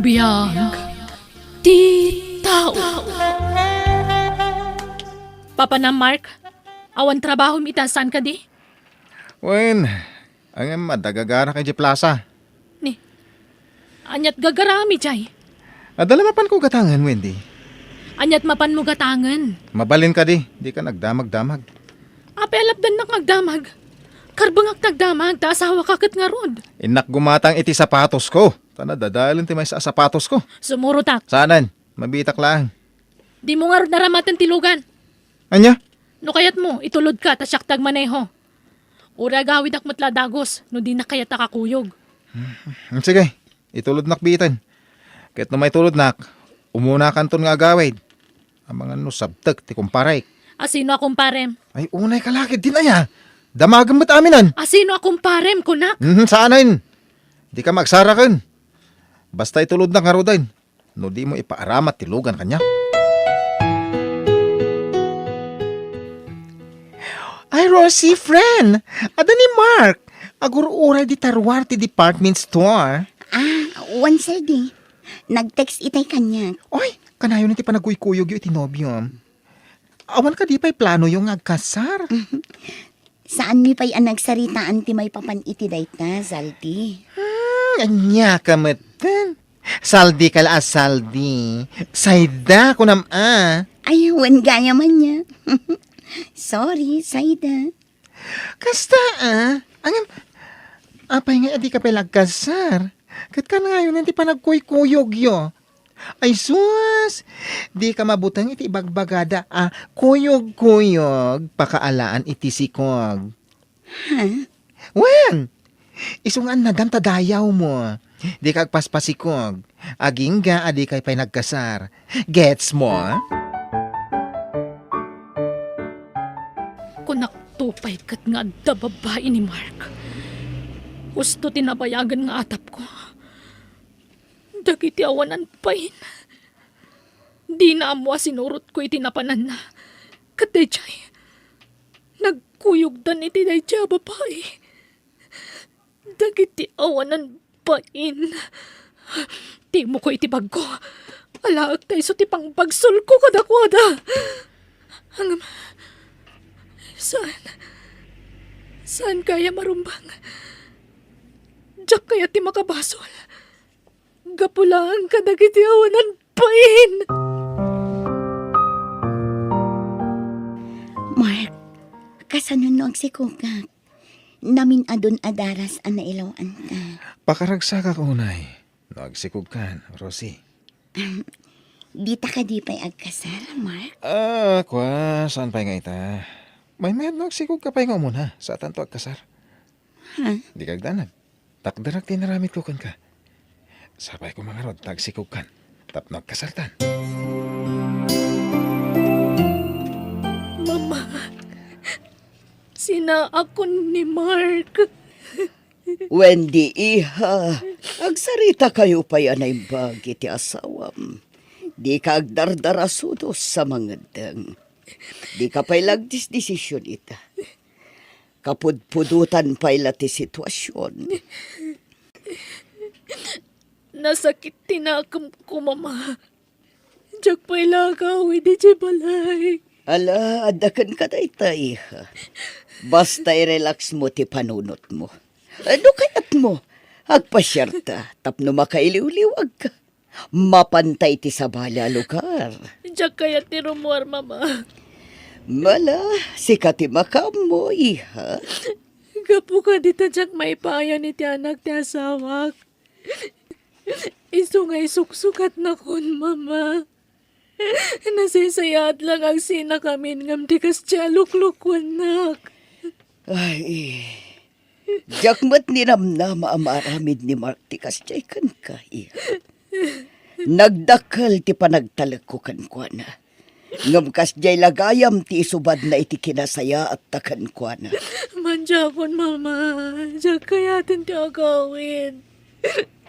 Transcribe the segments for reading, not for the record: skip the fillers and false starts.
Biyag ti tao. Papa na Mark, awan trabaho mitasan ka di? Wen, ang madagagara kay Di Plaza. Ni, anyat gagarami jay. Adala mapan ko gatangan, Wendy. Anyat mapan mo gatangan. Mabalin ka di ka nagdamag-damag. Apelap dan nagdamag. Karbangak nagdamag, ta asawa kakit nga rod. Inak gumatang iti sapatos ko. Tana dadalin ti may sa sapatos ko. Sumurutak, Saanan? Mabitak lang. di mo nga rod naramatan tilugan. Anya? No kayat mo, itulod ka, ta syaktag maneho. Ura gawid ak matla dagos, no di na kayat kakuyog. Sige, itulod nakbitan. Kahit na may tulod nak, umuna kanton nga agawid. Ang mga sabtag ti kumparay. Asino akong parem? Ay, unay kalakid din aya. Damagan mo't aminan. Asino akong parem, kunak? Saanan? Di ka magsarakan. Basta itulod na nga rodain. No di mo ipaaramat tilugan kanya. Ay, Rosie, friend. Ada ni Mark. Agur-uray di tarwar ti department store. Once a day. Nag-text itay kanya. Oy, kanayon ti panagkuykuyog yung itinobyo. Awan ka di pa'y plano yung agkasar. Saan mi pa'y ang nagsaritaan ti may papan iti dayta, Zaldi? Anya ka matan. Saldi ka la saldi. Sayda ko Ay, wan gaya man niya. Sorry, Saida. Kasta Angam, apay nga adi ka pa'y lagkasar. Kat ka na ngayon, hindi pa nagkuykuyog yo. Ay sus, di ka mabutang iti bagbagada, kuyog-kuyog, pakaalaan iti sikog. Wen, isungan na tadayaw mo. Di ka agpaspasikog. Aging ga, adi kay pa'y nagkasar. Gets mo? Kunak tupay kat nga da babae ni Mark. Gusto tinabayagan nga atap ko. Dagiti awanan pain. Di na amo sinurot ko iti napanan na. Katejay, nagkuyog dan iti dayjay babae. Dagiti awanan pain. Di mo ko iti bag ko. Alaag tayo so ti pang bagsul ko kadakwada. Hanggang Saan kaya marumbang? Diyak kaya ti makabasol. Gapulaan ka dagiti awanan pain. Mark, kasano no agsikugak? Namin adun adaras ang nailawan ka. Pakaragsa ka kunay. Nagsikog kan, Rosie. Dita ka di pa'y agkasara, Mark? Saan pa'y nga ita? May nagsikog ka pa'y nga muna sa tanto agkasar. Di kagdanag. Takdarak tinaramit ko kan ka. Sabay ko mga rod, tagsikog kan. Tap nagkasartan. Mama, sina ako ni Mark. Wendy, iha, agsarita kayo pa yan ay bagi ti asawam. Di ka agdardarasudos sa mga dang. Di ka pa'y lagdisdesisyon ita. Kapudpudutan pa'y lati sitwasyon. Nasakit tinakam ko, Mama. Diyak pa'y lagawi di balay. Ala, adakan ka na ita, iha. Basta i-relax mo ti panunot mo. Ano kayat mo? Agpasyarta, tapno makailiw-liwag ka. Mapantay ti sabala lugar. Diyak kaya ti rumuar, Mama. Mala, sikati makam mo, iha. Gapu ka dito diyak may payan ni ti anak ti asawak. Isungay suksukat na kun, Mama. Nasisayat lang ang sina kami ngam di kas luklukwan nak. Ay, jakmat ni Ramnama amaramid ni Mark ti kasjay kan ka, iha. Nagdakal ti panagtalag ko kan kwa na. Ngam kasjay lagayam ti isubad na iti kinasaya at takan kwa na. Manjakon, Mama. Diyak kaya ti agawin.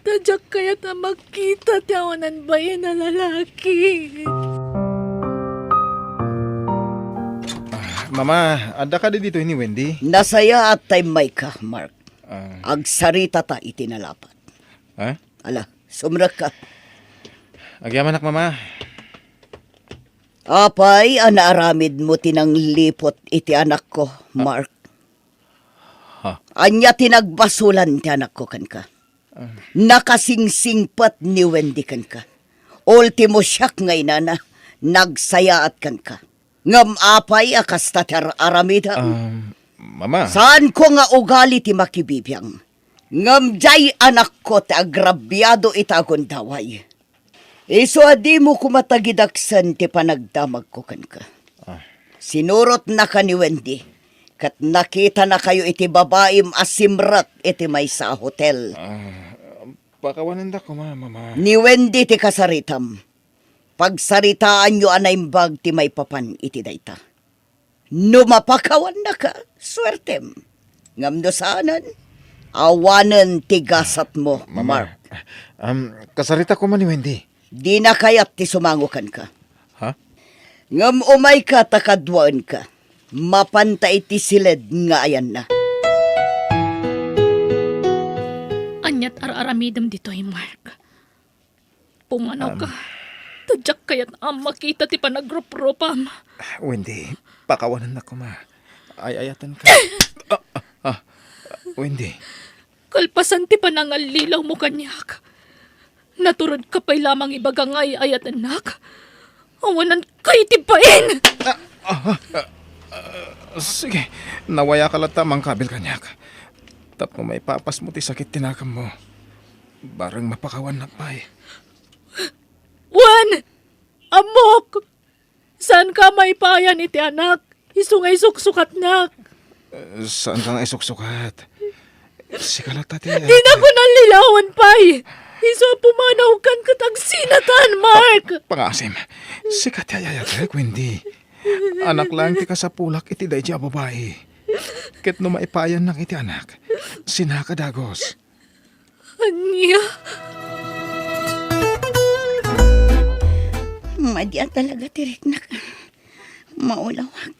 Tadyak kaya ta magkita ti awanan bayan na lalaki. Mama, ada ka di dito ni Wendy? Nasaya at time may ka, Mark. Ah, Agsarita ta itinalapat. ha? Ala, sumra ka. Agyaman nak mama. Apay, anaaramid mo tinang lipot iti anak ko, Mark. Ha? Anya tinagbasulan ti anak ko kan ka. Nakasingsingpat ni Wendy kan ka. Ultimo siyak ngay na nagsayaat kan ka. Ngam apay akas tatar aramida. Mama. Saan ko nga ugali ti makibibiyang? Ngam jay anak ko ti agrabyado itagon daway. Iso adi mo kumatagidaksan ti panagdamag ko kan ka. Sinurot na ka ni Wendy. Kat nakita na kayo iti babaim asimrat iti may sa hotel. Pakawanan da ko mama. Ni Wendy ti kasaritam. Pagsaritaan nyo anaimbag ti may papan iti dayta. Numapakawan na ka, swertem. Ngam no saanan, awanan ti gasat mo, Mark. Kasarita ko man ni Wendy. Di na kayat ti sumangukan ka. Ha? Ngam umay ka takadwaan ka. Mapantay ti silid nga ayan na. Anyat araramidam ditoy, Mark. Pumanaw ka. Tadyak kayat ang makita ti panagropropam. Wendy, pakawanan na ko ma. Ayatan ka. Wendy. Kalpasan ti panangalilaw mo kanyak. Naturod ka pa'y lamang ibagangay ayat anak. Awanan kay tipain! Sige, nawaya ka latamang kabil kanyak. Tapno may papas mo ti sakit tinakam mo. Barang mapakawan na pa eh. Juan! Amok! Saan ka may payan iti anak? Isungay suksukat nak. Saan ka nga isuksukat? Sikalat ati. Di na ko nalilawan pa'y. Iso pumanaw kan katagsinatan, Mark! Pangasim, sikat yayayat Wendy. Anak lang ti kasapulak iti day diya babae. Ket no maipayan ng iti anak, sinakadagos. Anya? Madya talaga tirik na ka. Maulawag.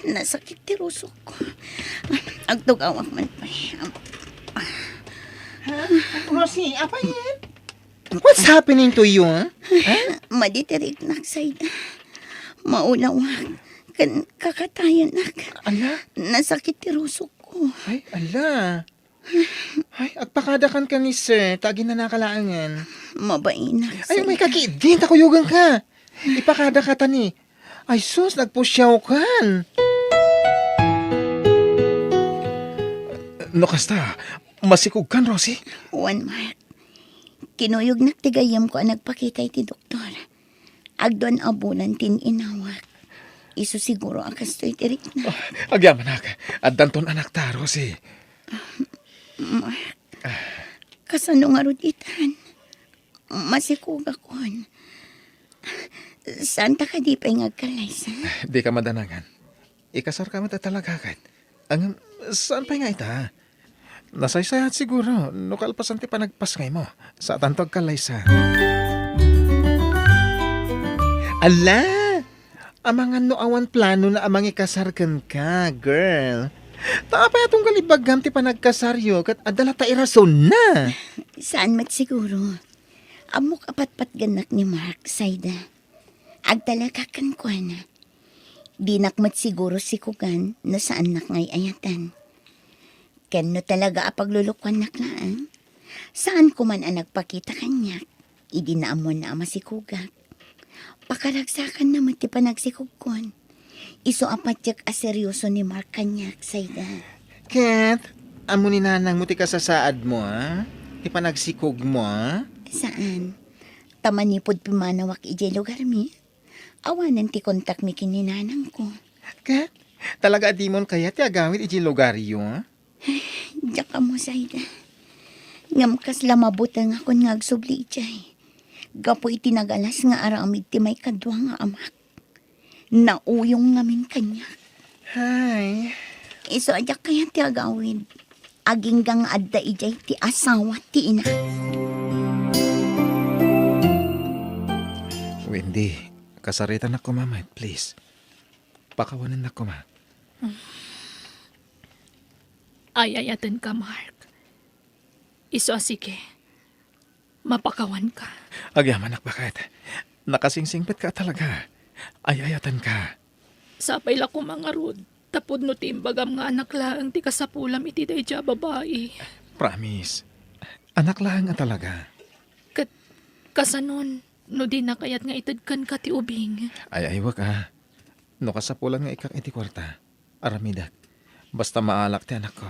Nasakit ti rusok ko. Agtugawak man pa. Rosie, apa yan? What's happening to you, huh? Maditirik na sayda. Maulawag. Kakatayan na ka. Ala? Nasakit ti rusok ko. Ay, ala. Ay, agpakadakan ka ni sir. Tagi na nakalaangan. Mabainak Ay, may kakidin. Takuyugan ka. Ipakada ka tani. Ay, sus, nagpusyaw kan. No, kasta. Masikog kan, Rosie. Juan Mark. Kinuyog nagtigayam ko ang nagpakita iti doktor. Agdoan abulan tin inawak. Isu siguro ang kastoy tirik na. Agyaman nak. At danton anak ta, Rosie. Mark. Kasano nga ruditan. Masikog akon. Saan ta ka di pa ngagkalaysa? Di ka madanangan. Ikasar ka matatalaga kat. Ang saan pa nga ita? Nasaysayat siguro. Nukalpasan ti panagpaskay mo. Sa tantog kalaysa. Ala! Amangan no awan plano na amang ikasarkan ka, girl. Taapay atong kalibagam ti panagkasaryo kat adala ta irason na. Saan mat siguro? Amok apat-pat ganak ni Mark, Sayda. Agtalaga kan ko na. Di nakmat siguro si Kugan na saan nak ngay ayatan. Ken no talaga apaglulukuan naklaan. Saan ko man ang nagpakita kanyak, idi na amon na ama si Kugak. Pakaragsakan naman ti panagsikugkon. Iso apatyak aseryoso ni Mark kanyak, Sayda. Kat, amo ni nanang mo ti kasasaad mo, ha? Ti panagsikog mo, ha? Saan? Tamanipod pimanawak ijay lugar mi. Awanan ti kontak mi kininanang ko. Kat, talaga adimon kaya ti agawit iti lugaryo, ha? Diyak ka mo, Sayda. Ngamkas lamabutang ako nga agsubli ijay. Gapo itinagalas nga aramid ti may kadwa nga amak. Nauyong ngamin kanya. Hay. Iso adyak kaya ti agawid. Aging gang adda ijay ti asawa ti ina. Wendy, kasaritan ako mama, please. Pakawanan ako ma. Ayayatan ka, Mark. Iso sige. Mapakawan ka. Agyaman anak bakit? Nakasingsingpit ka talaga. Ayayatan ka. Sapay la ko mga rod. Tapod no timbagam nga anak lang ti kasapulam iti dayja babae. Promise. Anak lang nga talaga. Kasanon, no di na kayat nga itadkan ka ti ubing. Ay wag ka. No kasapulan nga ikak iti kwarta. Aramidak. Basta maalak ti anak ko.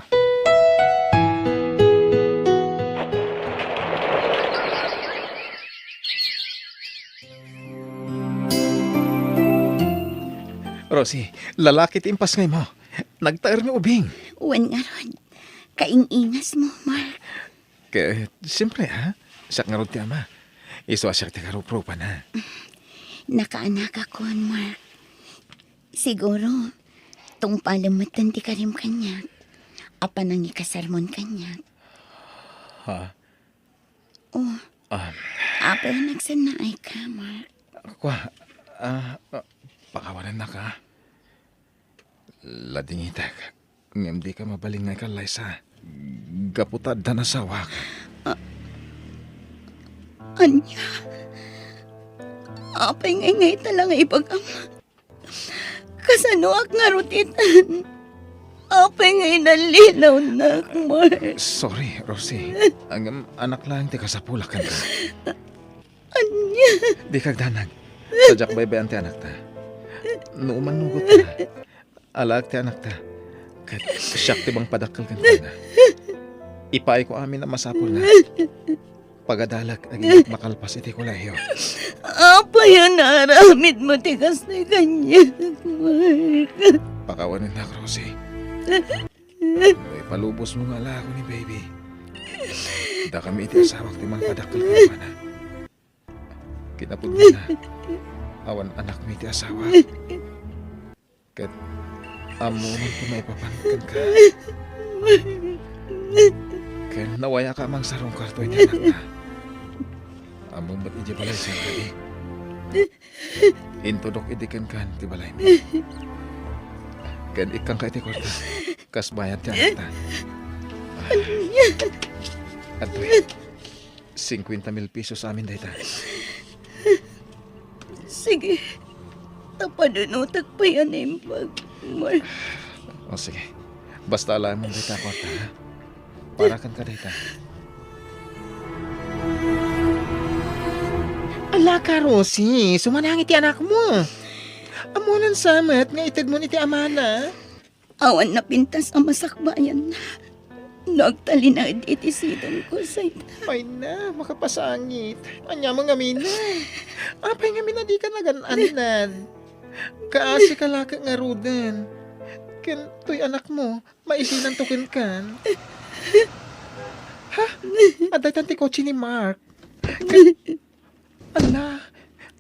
Rosie, lalaki ti impas ngay mo. Nagtaer ni ubing. Uwan nga rod. Kaingingas mo, Mark. Kaya, siyempre ha, siyak nga ron ti ama. Iswa siya ti karupropa na. Nakaanak ako, Mark. Siguro, tong palamatan ti karim kanya. Apa nang ikasarmon kanya. Ha? Oh, apa yung nagsanaay ka, Mark? Kwa, pakawanan na ka. Ladingitak, ngem di ka mabaling nga ka, Liza. Gaputad na nasawak. Anya, apay ngay talang ibagam. Kasanuak nga rutitan. Apay ngay nalinaw na, Mark. Sorry, Rosie. Ang anak lang ti kasapulakan ka. Anya, Di kagdanag. Sadyak baybayan ti anak ta. Nuuman nugot ta. Alag ti anak ta. Kat siyak ti bang padakal kan na. Ipaay ko amin na masapul na. Pagadalag aging makalpas iti kolehiyo. apa yan naramid mo tikas na kanya, Mark? Pakawanin na, Rosie. Ay, palubos mo nga ala ako ni baby. Da kami iti asawak ti man padakal ka na. Kinapod mo na. Awan anak mi iti asawa. Kat amo man ko may papanagkan ka. Kaya nawaya ka mang sarong karto iti anak na. Amo ba't iti balay siya kadi? Intudok idikan kan ti balay mi. Kan ikang ka iti kwarta. Kas bayad ti anak na. Atoy, 50,000 pesos sa amin dahita. Sige, tapadunutag pa yan impag, Mark. O sige, basta alam mong dahita kwarta ha. Para kan ka dahita. Ala ka, Rosie. Sumanangit ti anak mo. Amunan samat nga itad mo ni ti amana. Awan na pintas ang masakbayan na. Nagtalinad itisidan ko sa ita. Ay na, makapasangit. Anya mga mina. Apay nga mina di ka naganan. Kaasi ka laka nga rudan. Ken, to'y anak mo, maisinan tukin kan. Ha? Aday tanti kotse ni Mark. Ala,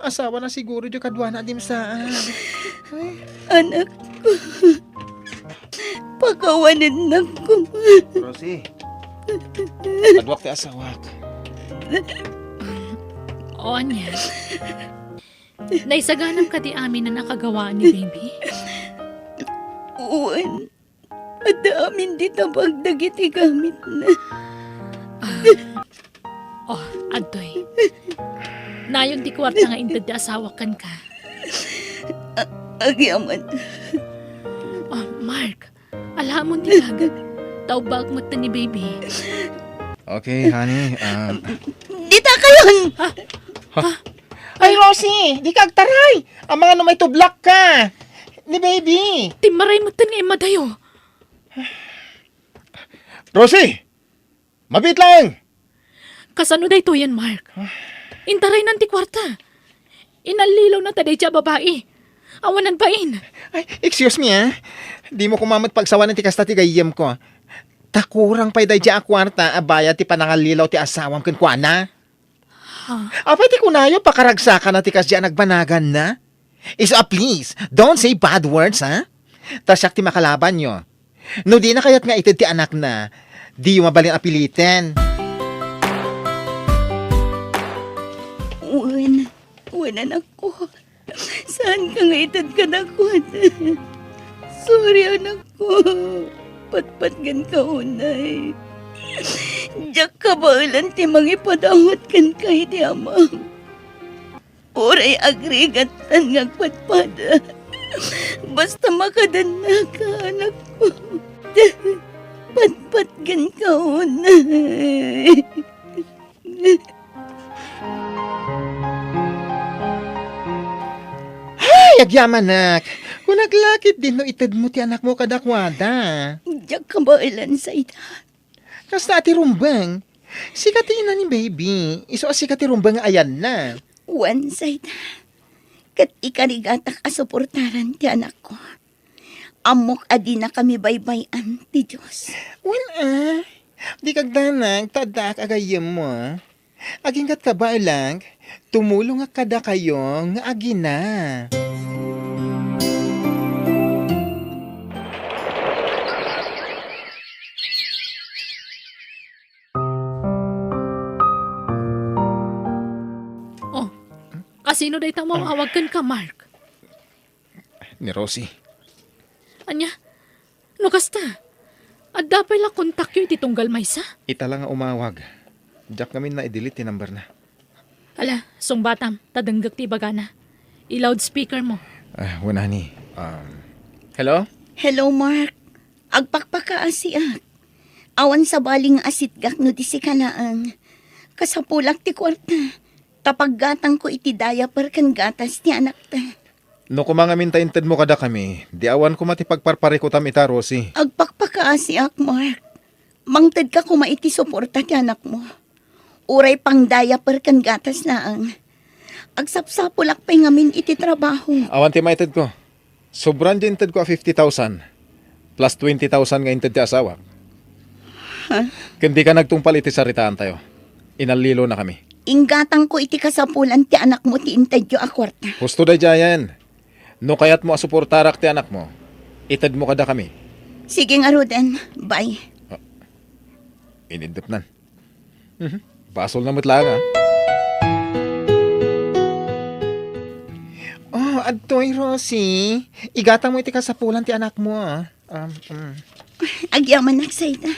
asawa na siguro yung kadwa na dim saan. Ay, Anak ko, pakawanin na ko. Rosie. Adwak ti asawak. O anya. Naisaganam ka di amin na nakagawa ni baby. Uwan, madamin di tabagdagiti gamit na. Oh, adoy. Nayon di kwarta nga intad di asawakan ka. Agyaman, Oh, Mark. Alam mo di agad. Taubag mo ni baby. Okay, honey. dita kayon! Ay, Rosie, di kag taray. Ang mga numay tublak ka. Ni baby. Timaray mo nga imadayo. Rosie! Mabit lang! Kasano day to yan, Mark? Intaray nanti kwarta. Inalilaw na taday siya babae. Awanan pain. Ay, excuse me Di mo kumamat pagsawanan ti kasta ti gayem ko. Takurang pa'y day a kwarta abaya ti panangalilaw ti asawam kun kuana. Apay ti kunayo pakaragsakan na ti kasya nagbanagan na. Please, don't say bad words ha. Tasyak ti makalaban nyo. No di na kayat nga itid ti anak na. Di yung mabaling apilitin. Uwan anak ko. Saan ka nga itad ka na ko? Sorry anak ko. Patpat gan ka unay. Diyak kabailan ti mangipadawat kan kay di amam. Uray agrigatan ngagpatpada. Basta makadanna ka, anak mo. Patpatgan ka una. Ay, agyaman nak. Kung naglakit din no itad mo ti anak mo kadakwada. Diyak kabailan sa ita. Kasta ati rumbang. Sikati na ni baby. Iso sikati rumbang nga ayan na. Wan sa ita. Kat ikarigatak asuportaran ti anak ko. Amok adi na kami baybayan ti Diyos. Wan di kagdanag, tadak agayem mo. Aging kat ka ba lang, tumulong nga kada kayo nga agina. Oh, kasino day tang mawawagan ka, Mark? Ni Rosie. Anya, no kasta? At dapat lang kontak yun ititunggal maysa? Ita lang nga umawag. Diyak kami na i-delete yung number na. Hala, song batam, tadanggag ti bagana. I-loudspeaker mo. Wala ni. Hello? Hello, Mark. Agpakpakaasiak. Awan sa baling asitgak no di si kalaang. Kasapulak ti kwarta. Tapaggatang ko iti diaper kan gatas ti anak ta. No kumanga mintainted mo kada kami, di awan ko matipagparpari ko tam ita, Rosie. Agpakpakaasiak, Mark. Mangted ka kumaiti suporta ti anak mo. Uray pang diaper kan gatas laang. Agsapsapulak pa'y ngamin iti trabaho. Awan ti maited ko. Sobrang di inted ko 50,000. Plus 20,000 nga inted ti asawa. Kundi ka nagtungpal iti saritaan tayo. Inalilo na kami. Inggatang ko iti kasapulan ti anak mo ti intedyo a kwarta. Gusto da jayan. No kayat mo asuportarak ti anak mo, ited mo kada kami. Sige nga, Ruden. Bye. Inindap nan. Basol na mutla nga. Oh, adtoy, Rosie. Igatang mo iti kasapulan ti anak mo. Agyaman nagsayda.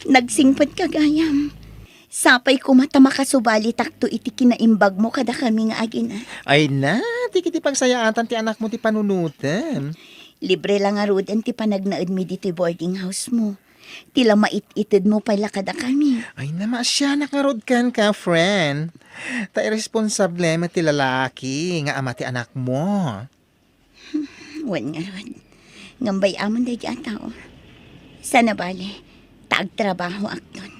Nagsingpad kagayam. Sapay ko mata makasubali takto iti kinaimbag mo kada kami nga agina. Ay na, di kiti pagsayaatan ti anak mo ti panunutan. Libre lang nga Ruden ti panagnaad mi dito boarding house mo. Tila mait-itid mo pala kada kami. Ay na, masya nakarod kan ka, friend. Ta irresponsable mo ti lalaki nga ama ti anak mo. Wan nga Rod. Ngambay amon da dyan tao. Sana bale, taagtrabaho akton.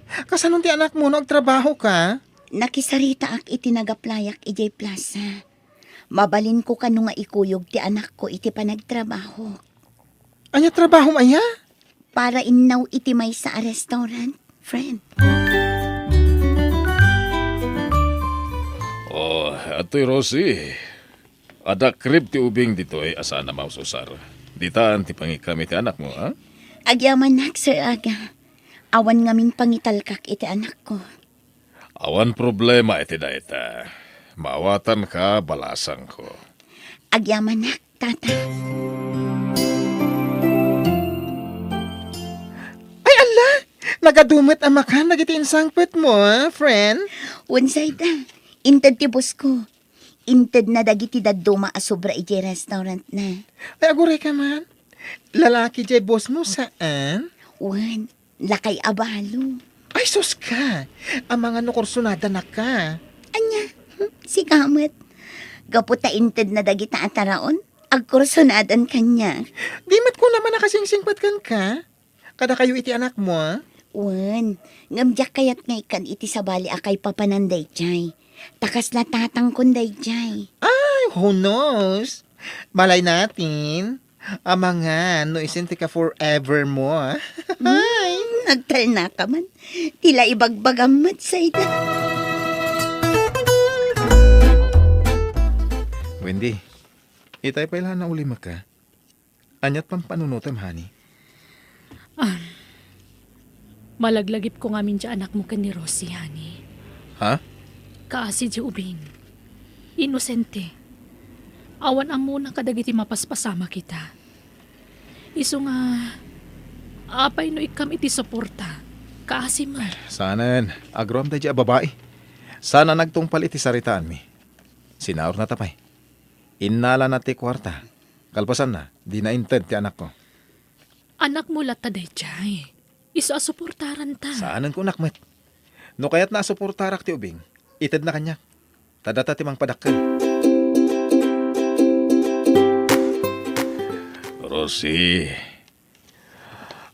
Kasanon ti anak mo nagtrabaho ka? Nakisarita ak iti nagaplayak ijay plaza. Mabalin ko kanu nga ikuyog ti anak ko iti panagtrabaho. Anya trabaho maya? Para innaw iti may sa restaurant, friend. Oh, ato'y Rosie. Ada krib ti ubing dito ay asa na maususar. Ditaan ti pangikami ti anak mo, ha? Agyaman nak, Sir Aga. Awan ngamin pangitalkak iti anak ko. Awan problema iti dayta. Maawatan ka, balasang ko. Agyaman nak, tata. Ay ala, nagadumit ang makan nagiti insangpet mo, friend. Unsay da, inted ti bus ko. Inted na dagiti daduma a sobra iti restaurant na. Ay aguray ka man. Lalaki jay boss mo saan? Wan, lakay abalo. Ay sus ka, ang mga nukursunada na ka. Anya, si Kamat. Gaputa inted na dagita ataraon, agkursunadan kanya. Di mat ko naman nakasingsingpat kan ka. Kada kayo iti anak mo, Wan, ngamjak kayat nga ikan iti sabali akay papananday jay. Takas na tatang kunday jay. Ay, who knows? Malay natin. Ang mga no isinti ka forever mo. Ay. Nagtal na ka man. Tila ibagbagamat sa ida. Wendy, itay pa ilan na uli maka. Anyat pang panunutem, honey. Malaglagip ko nga min dya anak mo ka ni Rosie, honey. Ha? Kaasi di ubing. Inosente. Awan ang muna kadagiti mapaspasama kita. Iso nga, Apay no ikam iti suporta. Kasi man. Sanan, agrom da dya babae. Sana nagtungpal iti saritaan mi. Sinaor na tapay. Innala na ti kwarta. Kalpasan na, di na inted ti anak ko. Anak mo lata day jay. Isa suportaran ta. Saanan ko nakmet. No kaya't nasuportarak ti ubing, ited na kanya. Tadata ti mang padakkel. Rosie,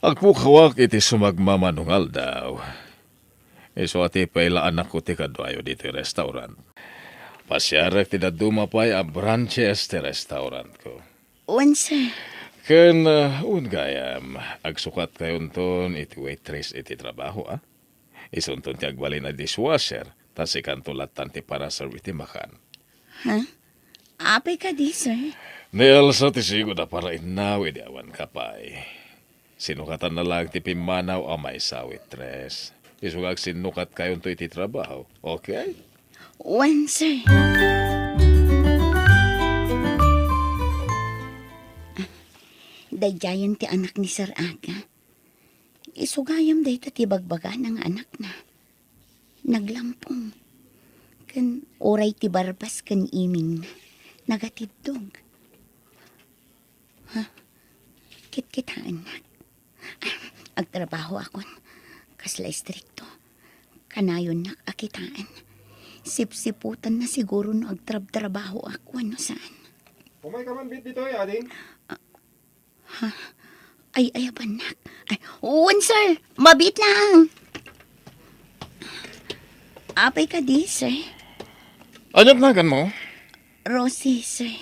agpukawak iti sumagmamanungal daw. Iso ati pailaan ako ti kadwayo dito restaurant. Pasyarek ti dadumapay a branches ti restaurant ko. Wan, sir. Ken ungayam, agsukat kayon ton iti waitress iti trabaho, ah? Isunton ti agwali na dishwasher, tas ikantulatan ti para serve iti makan. Apay ka di, sir. Ni Elsa ti sigo na para inaw iti awan kapay. Sinukatan na lang ti pimanaw a may sa waitress. Isugag sinukat kayon to iti trabaho, okay? Wan, sir. Dayjayan ti anak ni Sir Aga. Isugayam day ti bagbaga ng anak na. Naglampong. Kan oray ti barbas kan iming na. Nagatidog. Kit-kitaan na. Agtrabaho akon. Kasla istrikto. Kanayon na akitaan. Sip-siputan na siguro no agtrab-trabaho ako ano saan. Kumay ka man bit dito ading. Ay, abanak. Ay, uwan, sir. Mabit lang. Apay ka di, sir. Anyat nagan mo? Rosie, sir.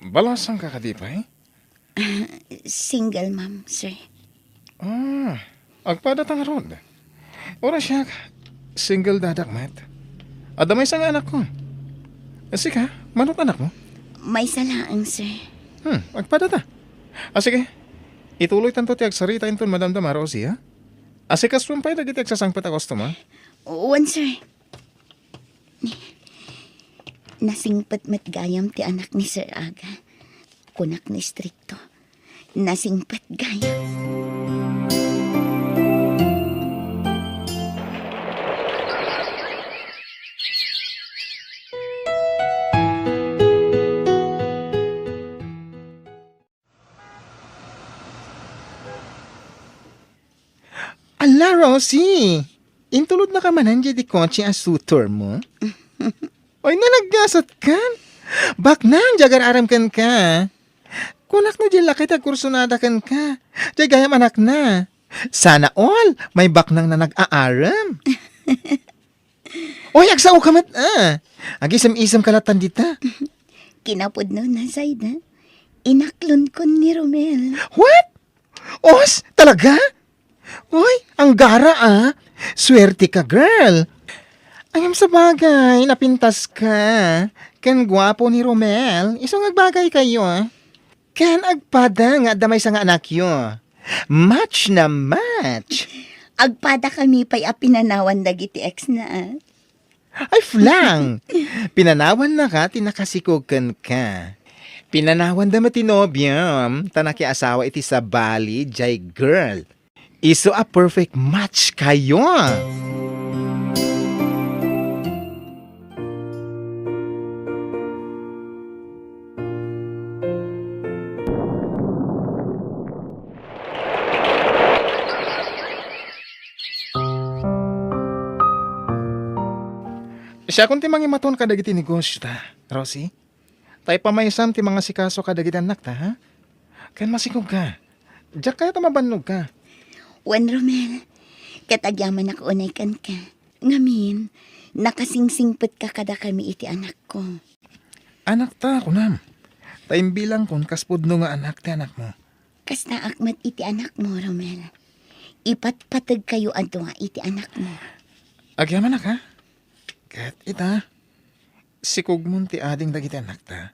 Balasang ka kadipay? Single mom, sir. Agpadatang rod. Ora siya, single dadakmat. Adamay sa nga anak ko. Sika, manot anak mo? May salaang, sir. Agpadata. Sige, ituloy tanto ti agsarita inton madamdama Rosie, ha? Asikas rumpay dagiti agsasangpet a customer. Uwan, sir. Nasingpet met gayam ti anak ni Sir Aga. Kunak ni strikto. Nasingpet gayam. Ala, Rosie! Intulod na ka manan di kotse ang sutor mo? Oy, nalaggasat kan? Bak nang jagar aram kan ka. Kunak no di lakit ang kursunada kan ka. Di gayam anak na. Sana all, may bak nang na nag-aaram. Oy, agsaw ka mat Agisam-isam kalatan dita. Kinapod no na, Zayda. Inaklon ko ni Romel. What? Os, talaga? Uy, ang gara Swerte ka, girl. Ayam sa bagay, napintas ka. Ken gwapo ni Romel, isang agbagay kayo. Ken agpada nga damay sa nga anak yo. Match na match. Agpada kami pa'y apinanawan dagiti ex na. Ay, flang. Pinanawan na ka, tinakasikogan ka. Pinanawan da matinobyam, tanaki asawa iti sa Bali, jay girl. Iso a perfect match kayo. Siya kung ti mangimaton ka dagiti negosyo ta, Rosie. Tay pamaysam ti mga sikaso ka dagiti anak ta, ha? Kan masikog ka. Diyak kaya tamabannog ka. Wan, Romel, katagyaman ako unay kan ka. Ngamin, nakasingsingpet ka kada kami iti anak ko. Anak ta, kunam. Taim bilang kun kaspudno nga anak ti anak mo. Kas naakmat iti anak mo, Romel. Ipatpatag kayo ato nga iti anak mo. Agyaman na ka. Kat ita, sikog mo ti ading dagiti anak ta.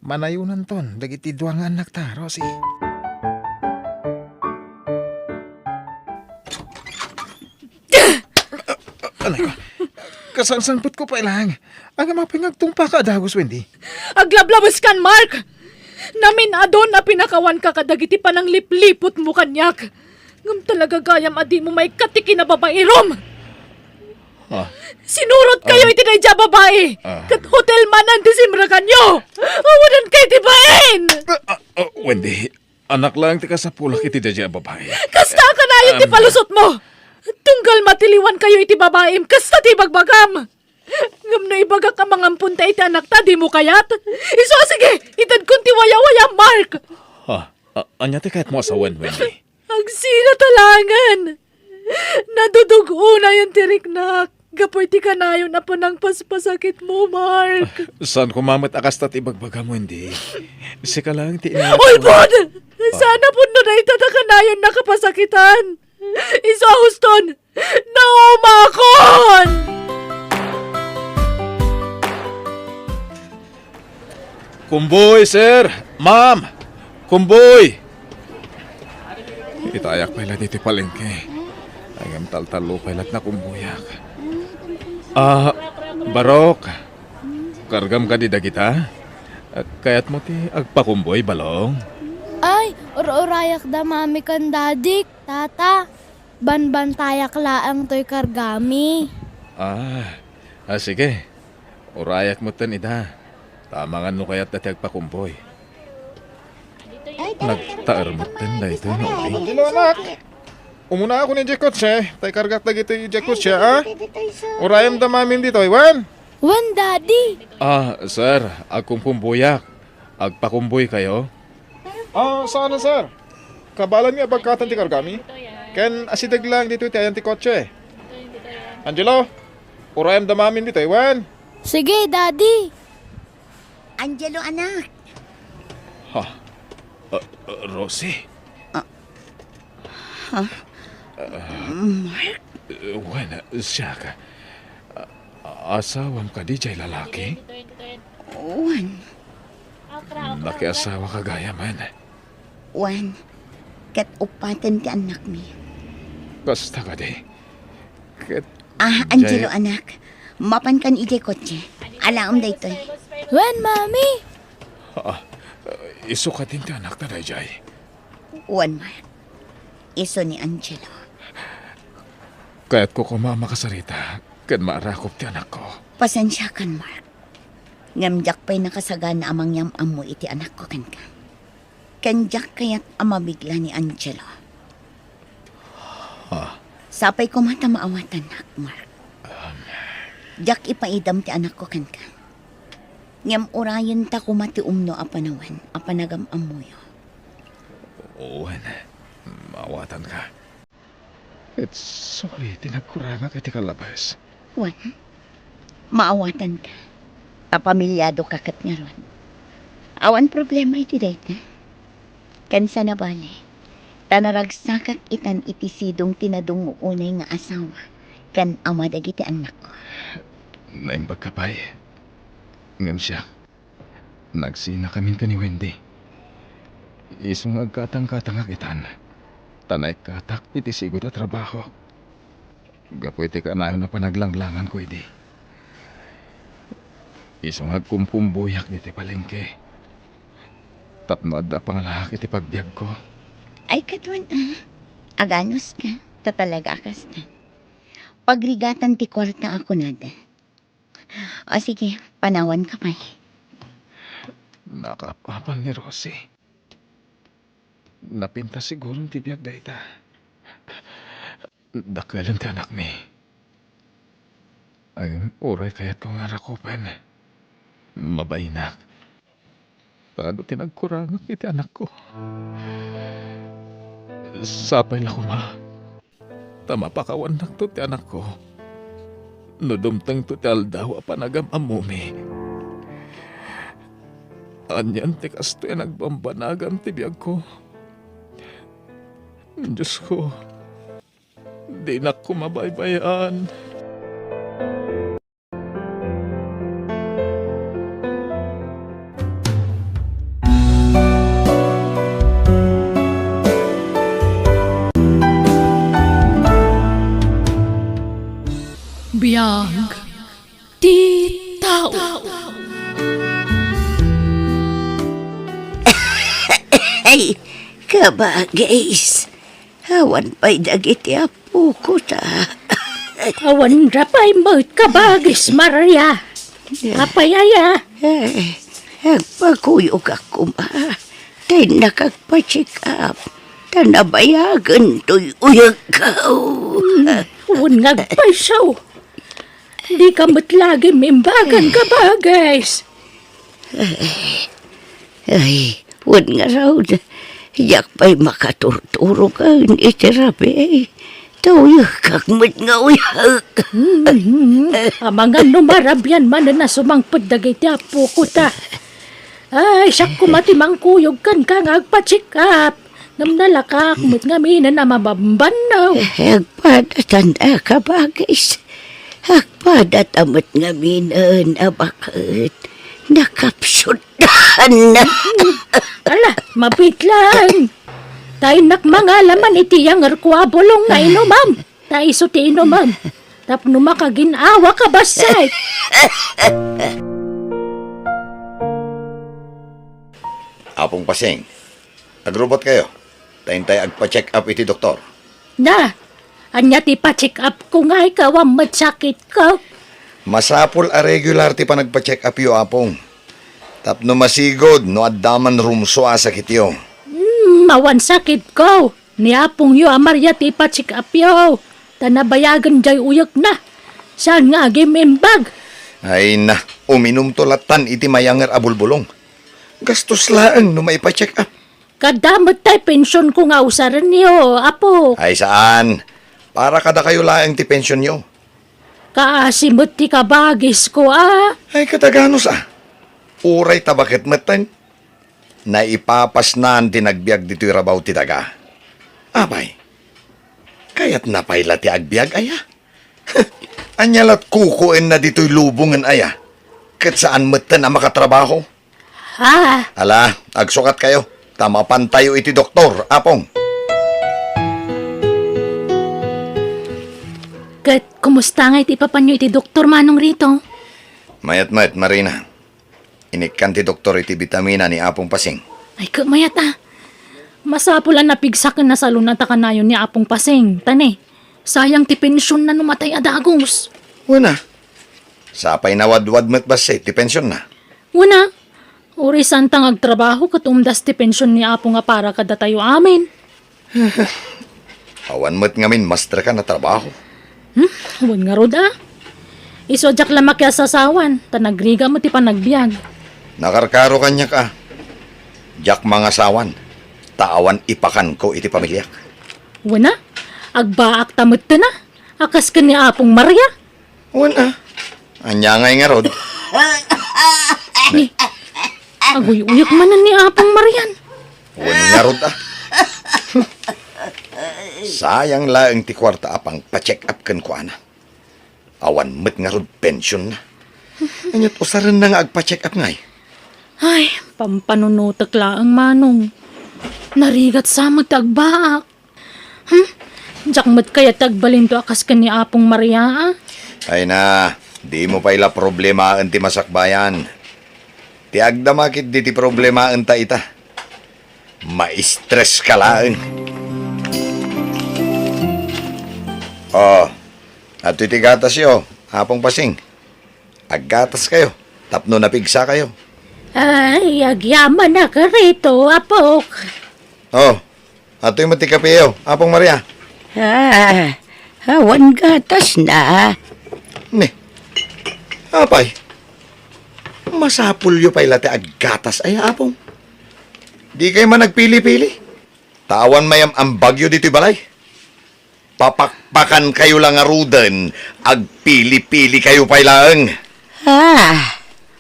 Manayunan ton, dagiti duwa nga anak ta, Rosie. Anay ko, kasansangpot ko pa ilang. Ang mapingagtong pa ka, Dagos, Wendy. Aglablabas kan, Mark! Namin adon na pinakawan ka kadagiti pa ng liplipot mo kanyak. Ngam talaga gayam adi mo may katiki na babae rom. Ah, Sinurot kayo iti na dya babae. Kat hotel man ang disimra kanyo. Awanan kayo tibain. Wendy, anak lang tika sa pulak iti dadya babae. Kasta ka na yun ti palusot mo. Tunggal matiliwan kayo iti babae. Kasta ti bagbagam. Ngam na ibaga ka mga punta iti anak ta, di mo kayat? Iso, sige, itad kunti waya-waya, Mark. Anya ti kahit mo asawan, Wendy. Ang sina talangan. Nadudugo na yung tiriknak. Gapoy ti kanayon na po ng paspasakit mo, Mark. Saan kumamat akas tat ibagbagam, Wendy? Sika lang ti ina. Oy, Bod! Sana po na itataka na nakapasakitan. Iso, Houston, naumakon! Kumboy, sir! Ma'am! Kumboy! Itayak pala dito palengke. Ayam taltalo pala na kumbuyak. Barok. Kargam ka di dagita? Kaya't mo ti agpakumboy balong. Ay, urayak da mami kan dadik, tata. Banbantayak laang to'y kargami. Sige. Urayak mo tan ida. Tama nga no kaya't dati agpakumboy. Nagtaar mo tan na ito na uli. Dilo anak. Umuna ako ni Jekotse. Tay kargat lagi ito yung Jekotse, ha? Urayam da mamin dito, Iwan. Wan, daddy. Sir, akong pumbuyak. Agpakumboy kayo? Saan na, sir? Kabalan nga pagkatan ti kargami? Ken asidag lang dito iti ayan ti kotse. Angelo, urayam da mamin dito, Iwan. Sige, daddy. Angelo, anak. Rosie? Mark? Wala, siya ka. Asawam ka di jay lalaki? Wan. Nakiasawa ka gaya man. Wan. Kat upatan ti anak mi. Basta ka di. Ket, Angelo, anak. Mapan kan iti kotse. Alam da ito. Wan, mami. iso ka din ti anak na jay. Wan, Mark. Iso ni Angelo. Kaya't ko kumama kasarita, kan maarakop ti anak ko. Pasensya kan, Mark. Ngamjak pa'y nakasagana amang yamam mo iti anak ko kan ka. Kanjak kaya't amabigla ni Angelo. Sapay ko mata maawatan nak, Mark. Jak ipaidam ti anak ko kan ka. Ngam urayan ta kumati umno apanawan, apanagam amuyo. Owen, maawatan ka. It's sorry, tinagkuranga kay ti kalabas. Wan, maawatan ka. Papamilyado kakat nga ron. Awan problema iti dayta. Kansa na bale, tanaragsakak itan iti sidong tinadong unay nga asawa. Kan ama dagiti anak ko. Naimbag ka pa'y. Ngam siya, nagsina kami ka ni Wendy. Isong agkatang-katang akitan. Tanay katak iti sigod at trabaho. Gapuiti ka na na panaglanglangan ko iti. Isong agkumpumbuyak iti palengke. Tapno adda pangalahak iti pagbiag ko. Ay katwan aganos ka. Tatalaga akas na. Pagrigatan ti kwarta ako nada. O sige, panawan ka pa. Nakapapal ni Rosie. Napinta siguro ti biyag dayta. Dakalan ti anak mi. Ay, uray kaya't ko nga rakupan. Mabainak. Tado tinagkurangak iti anak ko. Sapay lang ko ma. Tama pa kawan na to ti anak ko. Nudumtang to ti aldaw apanagam amumi. Anyan ti kasto nagbambanagam ti biyag ko. Diyos ko, di na ko mabaybayan. Biyag di tao. Ay, kabagis. Awan pa'y dagiti apo ko ta. Awan rapay mo kabagis, Maria. Apayaya. Ay, agpakuyog ako ma. Tay nakagpa-check up. Tanabayagan to'y uyag ka. Awan ngagpaysaw. Di ka matlagi mimbagan kabagis. Ay, wad nga raw. Yak pa'y makaturturo ka ni terapi. Tawag kakmat nga uyag. Amangan numarabyan man na sumangpad dagiti apo ko ta. Ay, siya kumatimang kuyog kan ka ngagpa-check up. Namnalakak mo't nga mina na mabambanaw. Agpadatan na kabagis. Agpadatamat nga minan abakit. Nakapsudan na. Ala, mabit lang. Tayo mga laman iti yang bulong na inumam. Tayo suti inumam. Tapno makaginawa ka basay. Apong Pasing, nagrobot kayo. Tayong agpa-check up iti doktor. Na, anya ti pa-check up ko nga ikaw ang matsakit ko. Masapol a regular ti pa nagpa-check up yo, Apong. Tapno masigod, no addaman rumso a sakit yo. Mawan sakit ko. Niapong yo amarya ti pa-check up yo. Tanabayagan jay uyag na. Saan nga gimimbag? Ay na, uminom tolatan iti mayanger abulbulong. Gastos laang no may pa-check up. Kadamot tay pensyon ko nga usaran niyo, apo. Ay saan? Para kada kayo laang ti pensyon yo. Kaasimot ti kabagis ko, ah. Ay kataganos ah. Uray tabakit matan. Naipapasnan tinagbiag dito'y rabaw ti daga. Abay, kayat napayla ti agbiag aya. Anyalat kukuin na dito'y lubungan aya. Kat saan matan na makatrabaho? Ah, Ala, agsukat kayo. Tama pantayo iti doktor, Apong. kat kumusta nga iti papanyo iti doktor manong rito? Mayat-mayat, Marina. Inikan ti doktor iti vitamina ni Apong Pasing. Ay, kamayat ah. Masapulan na pigsakan na sa lunata kanayon ni Apong Pasing. Tane, sayang ti pensyon na numatay adagos. Wala. Sapay na wadwad met base, ti pensyon na. Una, uri santang agtrabaho katumdas ti pensyon ni Apo nga para kada tayo amin. Awan met ngamin, master ka na trabaho. Huwag nga rod ah. Isodyak lamak ya sasawan, tanagriga mo ti panagbiag. Nakarkaro kanya ka. Jak mga sawan. Taawan ipakan ko iti pamilyak. Una, agbaak tamot ta na. Akas ka ni Apong Maria. Wala. Anya ngay nga rod. Aguy-uyok man na ni Apong Marian. Wala nga rod ah. Sayang laeng ti kwarta apang pa-check up kan ko ana. Awan met nga rod pension na. Anyat usaran na nga agpa-check up ngay. Ay, pampanunutak laang manong. Narigat sa magtagbaak. Diyak mat kaya tagbalin to akas ka ni Apong Maria ah. Ay na, di mo pa ila problema ang ti masakbayan. Ti agdamakit di ti problema ang ta ita. Ma-stress ka lang. Oh, at iti gatas yo, Apong Pasing. Aggatas kayo, tapno napigsa kayo. Ay, agyaman na ka rito, Apok. Oh, ato'y matikapi yo, Apong Maria. Awan gatas na. Ne, apay. Masapul yo pa ilate aggatas ay Apong. Di kayo man nagpili-pili. Tawan mayam ang bagyo dito balay. Papakpakan kayo lang arudan. Agpili-pili kayo pa ilang.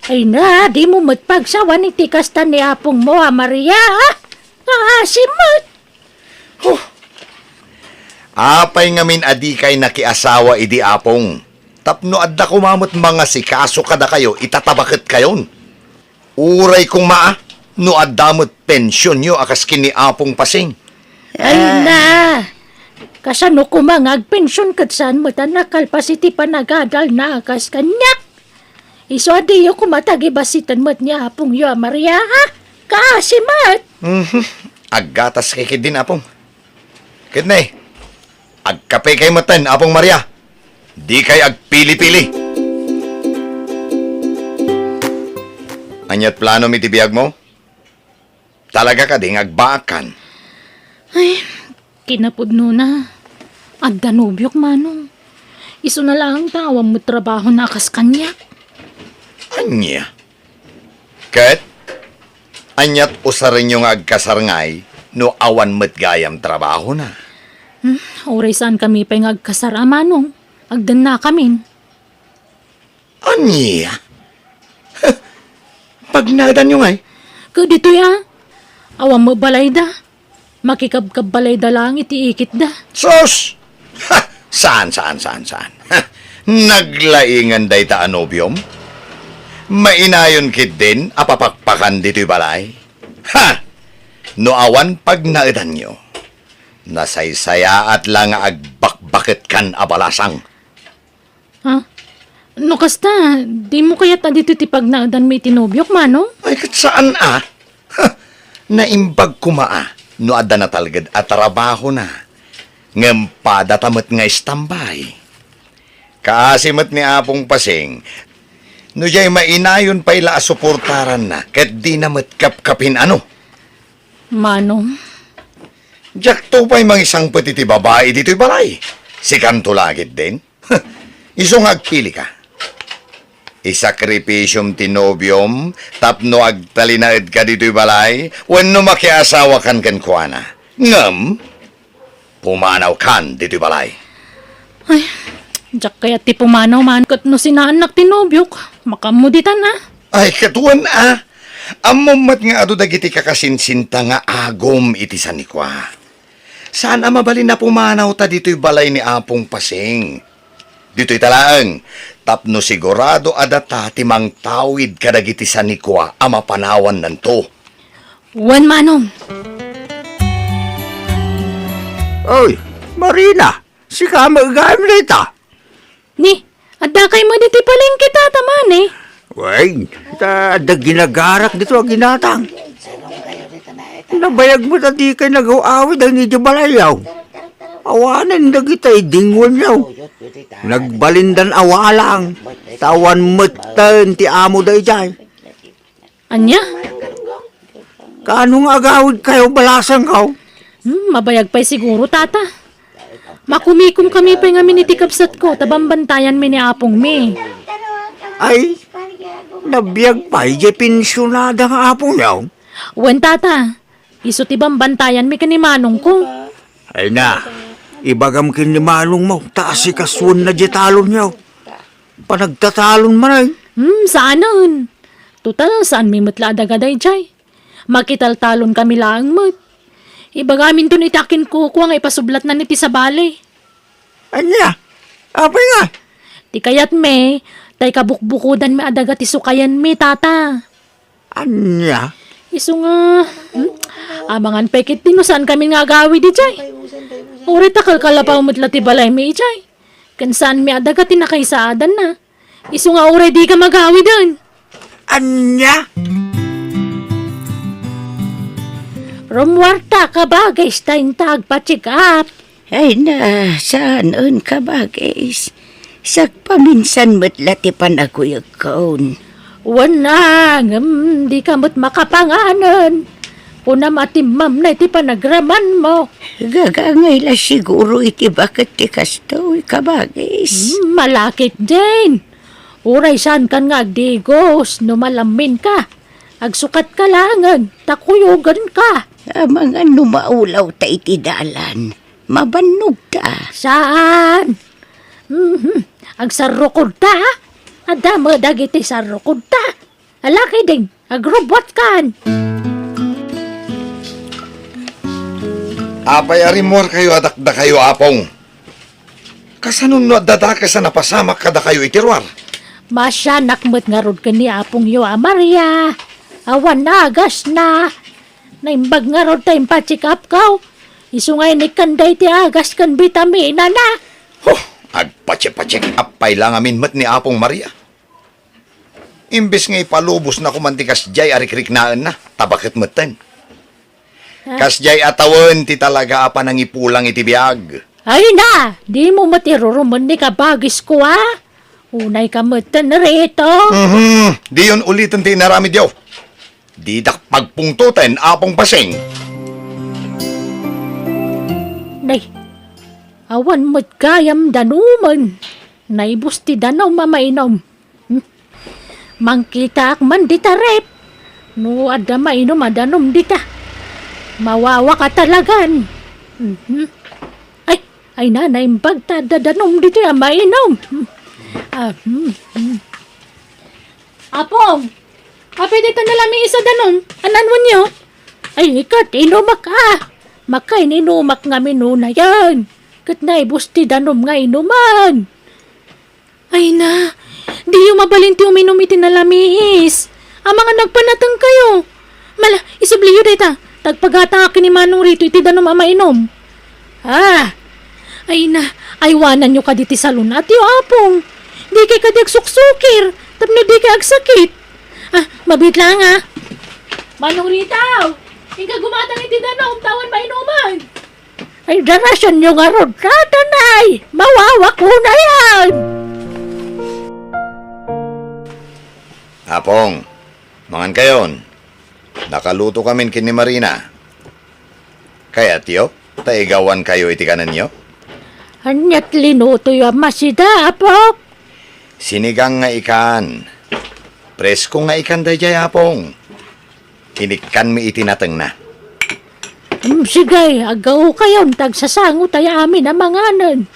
Ay na, di mo matpagsawa ni tikasta ni Apong mo, Maria, ha? Nakasimot. Apay ngamin adi kay nakiasawa idi Apong. Tapno adda kumamot mga sikaso kada kayo, itatabaket kayon. Uray kong maa, no adamot pensyon nyo akas kini Apong Pasing. Ay na, kasano ko mga agpensyon kat saan mo tanakal pa si ti panagadal na akas kanyak. Iso adi yung kumatagi basitan mo't niya Apong yo, Maria, ha? Kaasimat. aggatas kay din apong. Kidney, agkape kay matan apong Maria. Di kay agpili-pili. Anyat plano mi tibiyag mo? Talaga ka ding agbaakan. Ay, kinapudno na. At danubyok, manong. Iso na lang tawang mo trabaho na akas kanya. Anya? Kat, anyat usarin yung agkasarngay no awan met gayam trabaho na. Oray saan kami pa yung agkasara, manong. Agdan na kamin. Anya? Pag nadan yung ay, Dito ya. Awang mo balay da. Makikabkab balay da lang itiikit da. sos! Ha! Saan? Ha? Naglaingan day ta anobium? Mainayon kit din, apapakpakan dito'y balay? Ha! No awan pag naidan nyo, nasaysaya at lang agbakbakit kan abalasang. Ha? No kasta, di mo kaya ta dito tipag na dan may tinobyok, manong? Ay, kat saan Ha? Naimbag kumaa, no ada na talagad at trabaho na. Ngampada tamot nga istambay. Kaasimat ni Apong Pasing, no jay mainayon pa ila asuportaran na, kat di na matkapkapin ano. Manong, Jak to pa'y mga isang petiti babae dito'y balay. Si Kantulagit din. Isong agpili ka. Isakripisyum tinobyom, tapno agtalinaid ka dito'y balay, wenno makiasawa kan kuana. Ngam, pumanaw kan dito'y balay. jak kaya ti pumanaw man kat no sinaanak tinobyok, makamuditan na. Ay, katuan Amomat nga ado dagiti kakasinsinta nga agom iti sanikwa. Saan mabalin na pumanaw ta dito'y balay ni Apong Pasing? Dito'y talaang, tapno sigurado adata timang tawid kadagiti sanikwa ama panawan nanto. Wan, manong. Oy, Marina, si ka mag-game nita. Ni, adda kay mo diti paling kita taman eh. Wey, ada ginagarak dito ang ginatang. Nabayag mo na di kay nag-awid ang nidyo balayaw. Awanan na kita idingon yaw. Nagbalindan awalang. Tawan matan ti amo da ijay. Anya? Kanong agawid kayo balasang kaw? Mabayag pa'y siguro, tata. Makumikom kami pa'y nga minitikapsat ko, tabambantayan mi ni Apong mi. Ay, nabiyag pa, ije pensyonada nga apong yaw. Wan, tata. Iso tibang bantayan mi kanimanong ko. Ay na, ibagam kinimanong mo, taas si kaswan na jetalon yaw. Panagtatalon man ay. Saanan? Total, saan mi matlada-gaday, jay? Makitaltalon kami lang mat. Ibagamin to itakin ko ang ipasublat na niti sa balay. Anya, apay nga. Ti kayat me, tay kabukbukudan mi adaga ti sukayan mi, tata. Anya, Iso nga, amangan pekit din no saan kami nga gawi di jay. Uri takal kalapaw matla ti balay mi jay. Kansaan mi adaga ti nakaisaadan na. Iso nga uri di ka magawi doon. anya. Rumwarta ka ba guys tayong tagpa-check up? Ay na, saan ka ba, guys? Sagpaminsan matlati panaguyag kaon. Wana, di ka mo't makapanganan. Kuna matimam na iti panagraman mo. Gagangay la siguro iti bakit ti kasto ka ba, guys? Malakit din. Uray saan kan nga agdigos, numalamin ka. Agsukat ka lang, takuyugan ka. Mga numaulaw ta iti dalan. Mabanog ta. Saan? Agsarukod ta, ha? Adama dagiti sarukod ta. Alaki din, agrobot kan. Apay arimor kayo adakda kayo Apong. Kasanun no adada sa napasamak kada kayo itirwar. Masya nakmet nga rod ka ni Apong yo, Maria. Awan na, agas na. Naimbag nga rod tayong pa-check up kaw. Isungay ni kanday ti agas kan vitamina na. Agpache-pache apay lang amin mat ni Apong Maria. Imbes nga ipalubos na kumantikas jay arikrik naan na, tabakit matan. Kasjay atawan ti talaga apa nang ipulang iti biyag. Ay na, di mo matiruruman ni kabagis ko ha. Unay ka matan rito. Di yun ulitin ti naramid yaw. Di dak pagpungtutan apong paseng. Nay, awan mo't kayam danuman. Nay busti danaw mamainom. Mangkita ak man dita rep. No ada mainom adanom dita. Mawawa ka talagan. Ay nanay pagtadadanom dito ya mainom. Apong, kape dito na lang isa danom. Anan mo niyo? Ay ikat, inumak ka. Makain inumak nga minuna yan. Kat na ibusti danom nga inuman. Ay na, di yung mabalinti uminom iti nalamis. Ang mga nagpanatang kayo. Mala, isibliyo dita. Tagpagata akin ni Manong rito iti danom amainom. Ay na, aywanan nyo ka diti salon at yung apong. Di kay kadig suksukir, tapno di kay agsakit. Mabit lang Manong Ritaw, ika gumatang iti danom, tawan mainuman. Ay darasyan nyo nga rod, tatanay, mawawa ko na yan. Apong, mangan kayon. Nakaluto kami kini Marina. Kaya tiyo, taigawan kayo iti kanan nyo? Anyat linuto yung masida, apok. Sinigang nga ikan. Presko nga ikan dayjay apong. Inikan mi itinateng na. Sige, agaw kayon, tagsasango tayo amin ang manganan.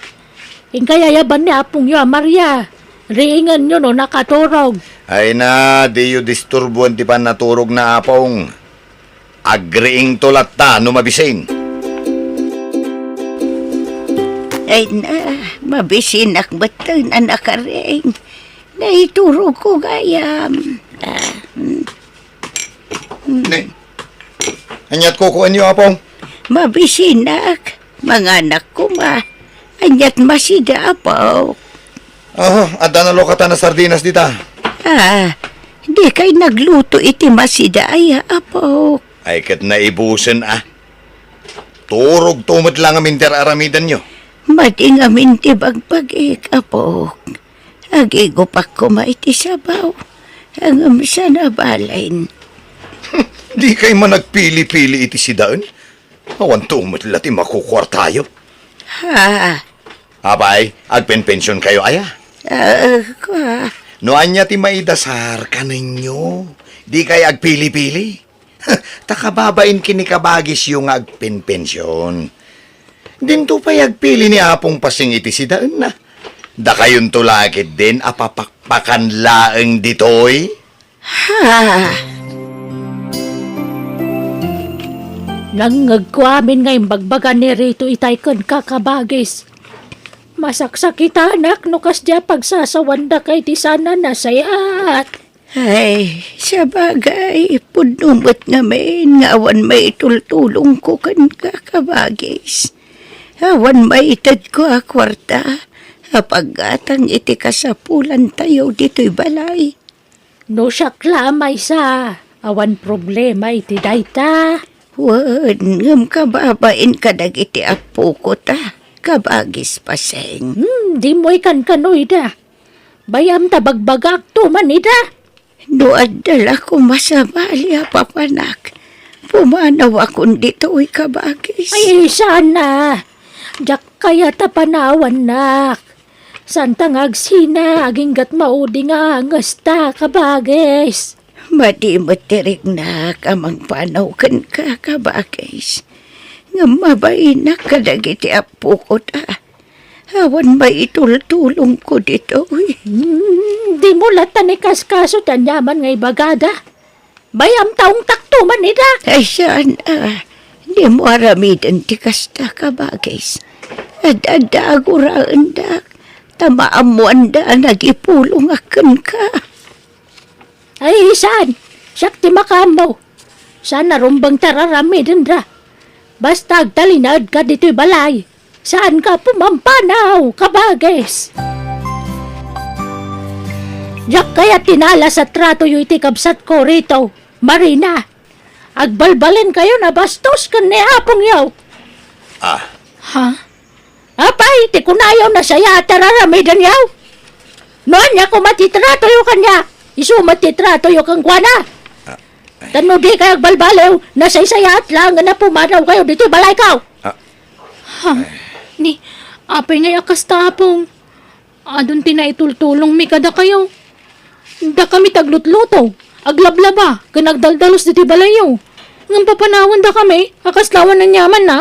Ingkayayaban ni apong yung Maria. Riingan nyo no nakaturog. Ay na, di yu disturbuan ti pan naturog na apong. Agriing tulat ta, numabisin. Ay na, mabisinak batan anak ka rin. Naiturog ko gayam. Ne, anyat ko kuan yu apong. Mabisinak, mga anak ko anyat masida po. At danalo ka ta na sardinas dita. Di kay nagluto iti masida ay apo. Ay kat naibusen Turog tumot lang ang minter aramidan nyo. Mading amin ti bagpagik apo. Agigopak ko maiti sabaw. Ang sana balain. Di kay man nagpili-pili iti sidaan. Awan tumot lati makukwar tayo. Abay, agpen-pensyon kayo aya. No anya ti maidasar ka ninyo. Di kay agpili-pili. Takababain kinikabagis yung agpen-pensyon. Dinto pa agpili ni apong pasing iti sidaan na. Da kayon tulakit din apapakpakan laeng ditoy. Nangag ko amin ngayon bagbagan ni Rito itay kan kakabagis. Masaksak kita anak no kasya pagsasawanda kay ti sana nasayat. Ay, sa bagay, punumot namin, awan may tultulong ko kan kakabagis. Awan may itad ko kwarta, apagatang iti kasapulan tayo dito'y balay. No siya klamay sa, awan problema iti dayta. Wan, ngam kababain kadag iti apo ko ta, kabagis paseng. Di mo ikan kanoy da. Bayam tabagbagak to manida. No adala ko masabali papanak. Pumanaw akong dito'y kabagis. Ay, sana. Diyak kaya tapanawan nak. Santang agsina, aging gat maudi nga angasta kabagis. Madi matirig na kamang panaw kan ka kabagis. Nga mabayin na kadagiti apo ko ta. Awan may itultulong ko dito. Di mo latan kaskaso tanyaman ngay bagada. Bayam taong taktuman ida. Ay saan di mo aramidan ti kasta kabagis. Adada aguraan da. Tamaan mo anda nagipulong akan ka. Ay saan? Sakti makamaw. Sana rumbang tararamidan da. Basta agtalinad ka dito'y balay. Saan ka pumampanaw, kabagis? Diyak kaya tinala sa trato yung itikabsat ko rito, Marina. Agbalbalin kayo na bastos kan ni apong yaw. Ah, Ha? Apay, ti kunayaw na saya tararamidan yaw. Noon niya ko matitrato yung kanya. Isu matitrato yung kang kuwana. Tano di kayo agbalbalaw na say-sayat lang na pumanaw kayo dito balay kaw. Ha? Ni, apay ngay akas tapong. Adun tinaitultulong mi kada kayo. Da kami taglutluto. Aglablaba, kanagdaldalos dito balayo. Ngam papanawan da kami, akas lawan ng yaman na.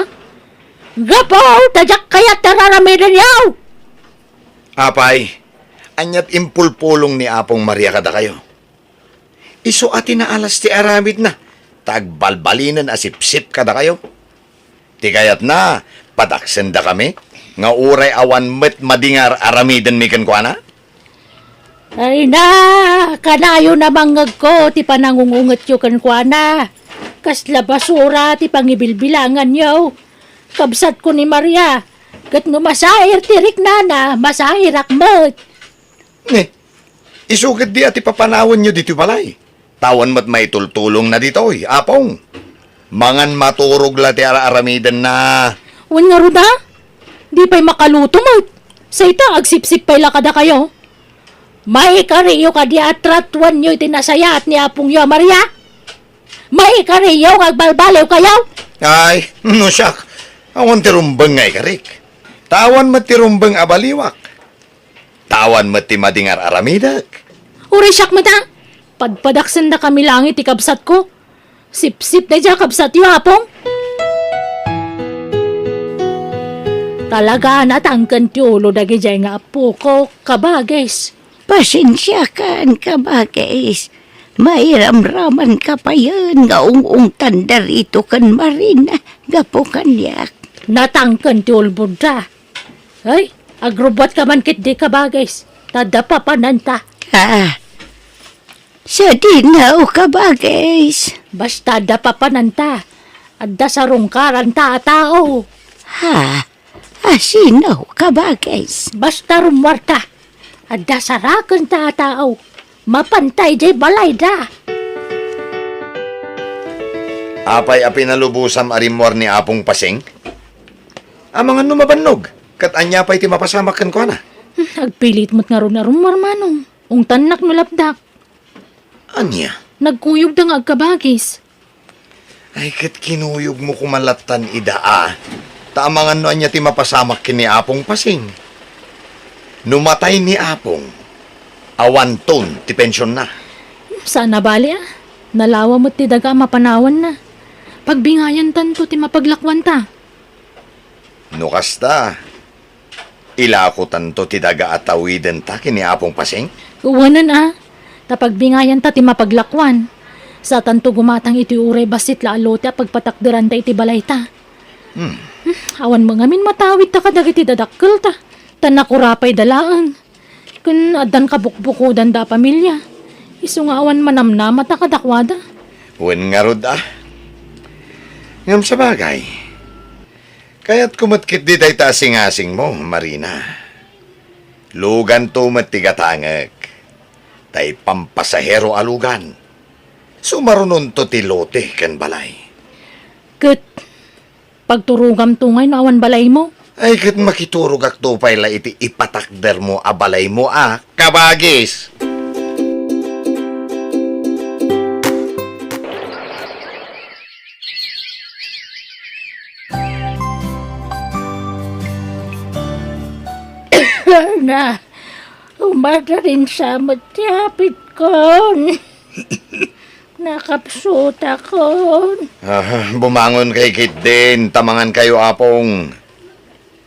Gapaw, tajak kaya tararamidan yaw. apay, anyat impulpulong ni Apong Maria kada kayo. Iso ati na alas ti aramid na, tagbalbalinan asipsip kada kayo. Ti kayat na, padaksen da kami, nga uray awan met madingar aramidan mi kan kuana. Ay na, kanayo na mangag ko, ti panangungungat yo kan kuana. Kasla basura, ti pangibilbilangan yo. Kabsat ko ni Maria, kat no masair tirik na, masair akmet. Ne, isugad di ati papanawan nyo dito balay. Tawan mat may tultulong na dito, Apong. Mangan maturog la ti aramidan na. Wan nga ruda, di pa'y makaluto mo. Sa ita, agsipsip pa'y lakada kayo. May kariyo ka di atratuan nyo itinasayat ni Apong yo, Maria. May kariyo agbalbalaw kayo. Ay, no siyak. Awan tirumbang ngay karik. Tawan mat tirumbang abaliwak. Tawan mat ti madingar aramidak. Uri siyak mata. Padpadaksan na kami langit ikabsat ko. Sip-sip na dyan kabsat yo, Apong. Talaga natangkan ti ulo dagi dyan nga apo ko, kabagis. Pasensya kan ka ba, guys? Mairamraman ka pa yan nga ung tanda rito kan Marina. Gapo kanyak. Natangkan ti ulbod ta. Ay, agrobot ka man kit di kabagis. Tadapa pananta. Ha? Sa dinaw ka ba, guys? Basta dapa pananta. Adda sa rungkaran tao. Ha? Asinaw ka ba, guys? Basta rumwarta. Adda sa rakan tao. Mapantay jay balay da. Apay apinalubusam arimwar ni Apong Pasing. Amangan numabannog. Kat anya pa'y ti mapasamakan ko na. Agpilit mo't nga ron na rumwar manong. Ung tanak no lapdak. Anya? Nagkuyog da nga agkabagis. Ay kat kinuyog mo kumalatan idaa. Taamangan no anya ti mapasamak kini Apong Pasing. Numatay ni Apong. Awanton ti pensyon na. Sana bali ah. Nalawa mo't ti daga mapanawan na. Pagbingayan tanto ti mapaglakwan ta. No kasta. Ilako tanto ti daga at awiden ta kini Apong Pasing. Uwanan ah. Tapagbingayan ta ti mapaglakwan. Sa tanto gumatang iti uray basit laalote a pagpatakderan ta iti balay ta. Awan mga min matawid ta kadag iti dadakkel ta. Tanakurapay dalaan. Kun adan kabukbukudan da pamilya. Isu nga awan manamnama ta kadakwada. Wen nga rod ah. Ngam sa bagay. Kaya't kumatkit di tay tasing-asing mo, Marina. Lugan to matigatangag. Tay pampasahero alugan. Sumarunon to tilote kan balay. Ket, pagturugam tungay na awan balay mo. Ay kat makiturog ak tupay la iti ipatakder mo abalay mo kabagis. Na, umada rin sa matiyapit ko. Nakapsuta ko. Bumangon kay Kit din, tamangan kayo Apong.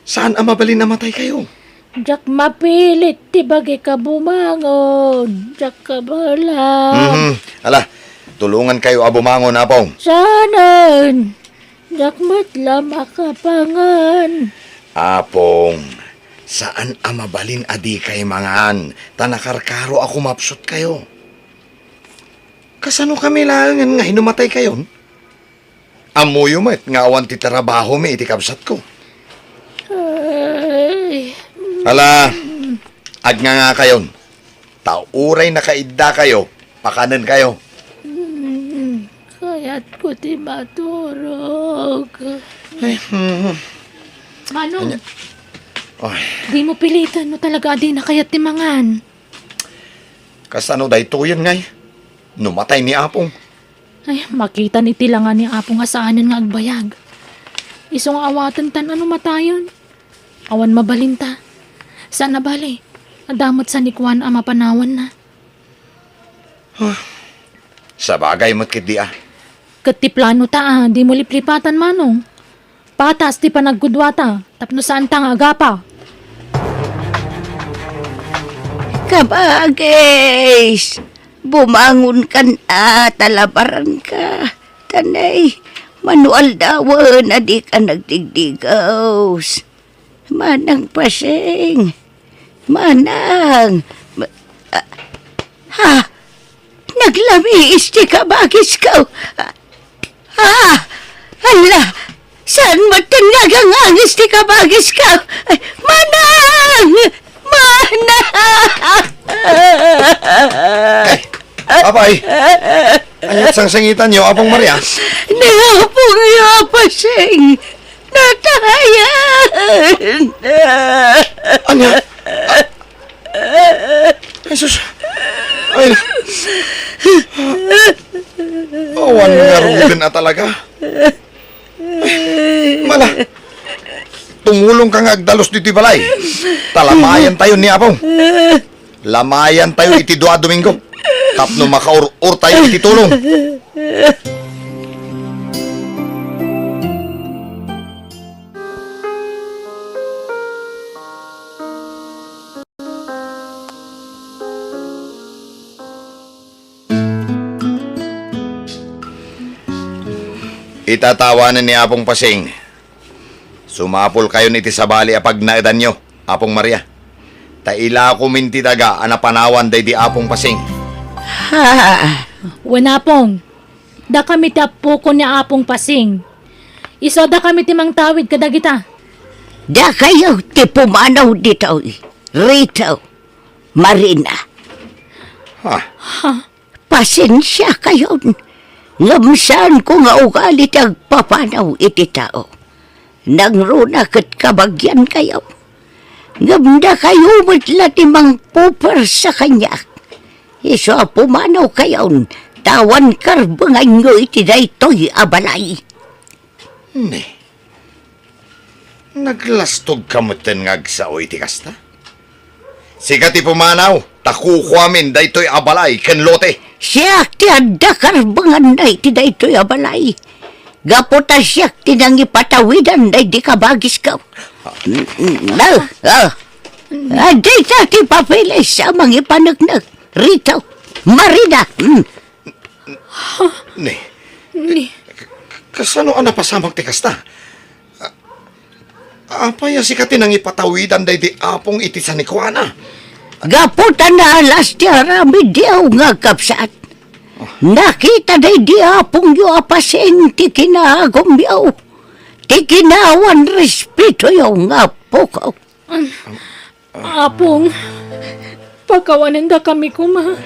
Saan ang mabalin namatay kayo? Jak mapilit, tibagi ka bumangon. Jak ka bala. Ala, tulungan kayo bumangon Apong. Sanan, jak matla makapangan. Apong, saan ang mabalin adi kay mangan? Tanakarkaro ako mapsot kayo. Kasano kami lang nga hinumatay kayon? Amuyo met nga awan ti trabaho mi iti kabsat ko. Ay, Ala, ag nga kayon. Tauray na kaidda kayo, pakanan kayo. kaya Kayat ko ti maturog. Manong, Ay, di mo pilitan mo talaga di na kayat timangan. kasano day tuyan ngay? Numatay ni Apong. Ay, makita ni tilangan ni Apong asaanan nga agbayag. Isong awatan tan ano matayon. Awan mabalinta. Saan na bali? Adamot sa nikwan ang mapanawan na. Sa bagay mo't kit di ah. Kat ti plano ta di mo liplipatan manong. Patas ti panaggudwata, tapno saan tang agapa. Kabagis, bumangon ka na, talabaran ka. Tanay, manual dawan na di ka nagdigdigaws. Manang pasing, manang. Ha? Naglamiis di kabagis ka. Ha? Hala, saan mo tinagang angis di kabagis ka? Manang! Manang! Papay, ayat sang sangitan niyo, Apong Maria. Nangapong yapasing! Natayan! Anya? Ay, sus. Ay. Awan nga rugan na talaga. Ay, mala. Tumulong ka nga agdalos dito balay. Talamayan tayo ni Apong. Lamayan tayo iti Dua Domingo. Tapno makaur-ur tayo iti tulong. Itatawanan ni Apong Pasing. Sumapol kayo niti sabali apag naidan nyo, Apong Maria. Taila ko minti daga anapanawan day di Apong Pasing. Ha? Wanapong, da kami ti apo ko ni Apong Pasing. Iso da kami ti mang tawid kadagita. Da kayo ti pumanaw dito. Rito. Marina. Ha? Pasensya kayo. Ngamsan ko nga ugali tagpapanaw iti tao. Nangruna kat kabagyan kayo. Ngamda kayo matla timang puper sa kanya. Iso pumanaw kayo. Tawan karbangan nyo iti daytoy abalay. Ne. Naglastog kamutin ngagsaoy ti kasta. Sikat ti pumanaw, takukuamin daytoy abalay ken lote. Siya ti adda karbangan na iti daytoy abalay. Gaputa siya ti nang ipatawidan na di kabagis ka. Aday sa ti papilis sa mga ipanagnak. Rito, Marina. Ne. Kasano ang napasamang ti kasta? Apaya sikat ti nang ipatawidan day di Apong iti sa nikwana. Gaputa na alas ti arami diyaw nga kapsat. Nakita day di apong yu apasin ti kinahagom yaw. Ti kinawan respeto yaw nga po ka. Apong, pagkawanan da kami kuma.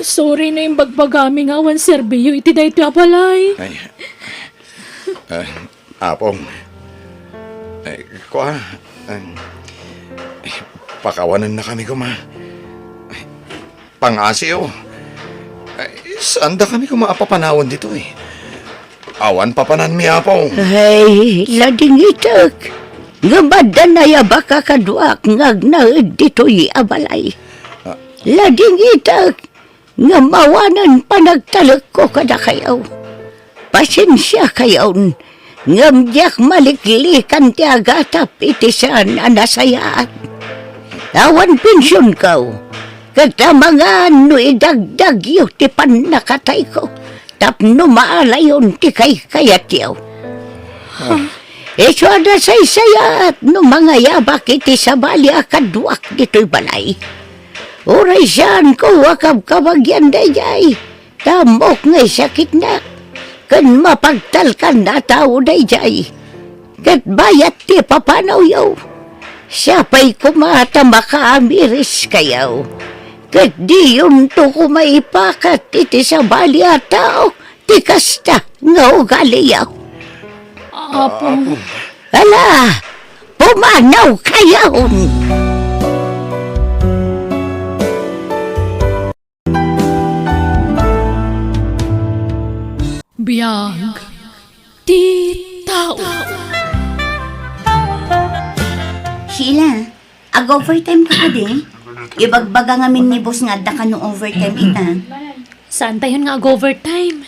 Sorry na yung bagbagami nga awan serbiyo iti dayto abalay. Ay, Apong. Ay, kuha. Pakawanan na kami kuma. Pang-asyo. Saan da kami kumaapapanawon dito eh? Awan papanan mi Apong. Ay, lading itak. Nga madanaya baka kaduak ngagnaid dito'y abalay. Lading itak. Nga mawanan panagtalak ko kada kayaw. Pasensya kayaw. Ngamdiak maliklikan ti agatap iti saan anasayaan. Awan pensyon kaw. Kagtamangan no idagdag yu ti panakatay ko. Tapno maalayon ti kay kayat yaw. Iso na saysayat no mga yabak iti sabali akaduak dito'y balay. Uray saan ko wakab kabagyan dayjay. Tamok ngay sakit na. Kan mapagtalkan na tao dayjay. Kat bayat ti papanaw yaw. Siya pa'y kumata makaamiris kayaw. Kat di yun to kumaipakat iti sa bali at tao. Tikas ta, nga ugali yaw. Apo. Ala, pumanaw kayahon. Biyag. Di tao. Sheila, ag-overtime ka di? Ibagbaga nga min ni boss nga da ka no overtime ita. Saan tayo nga overtime?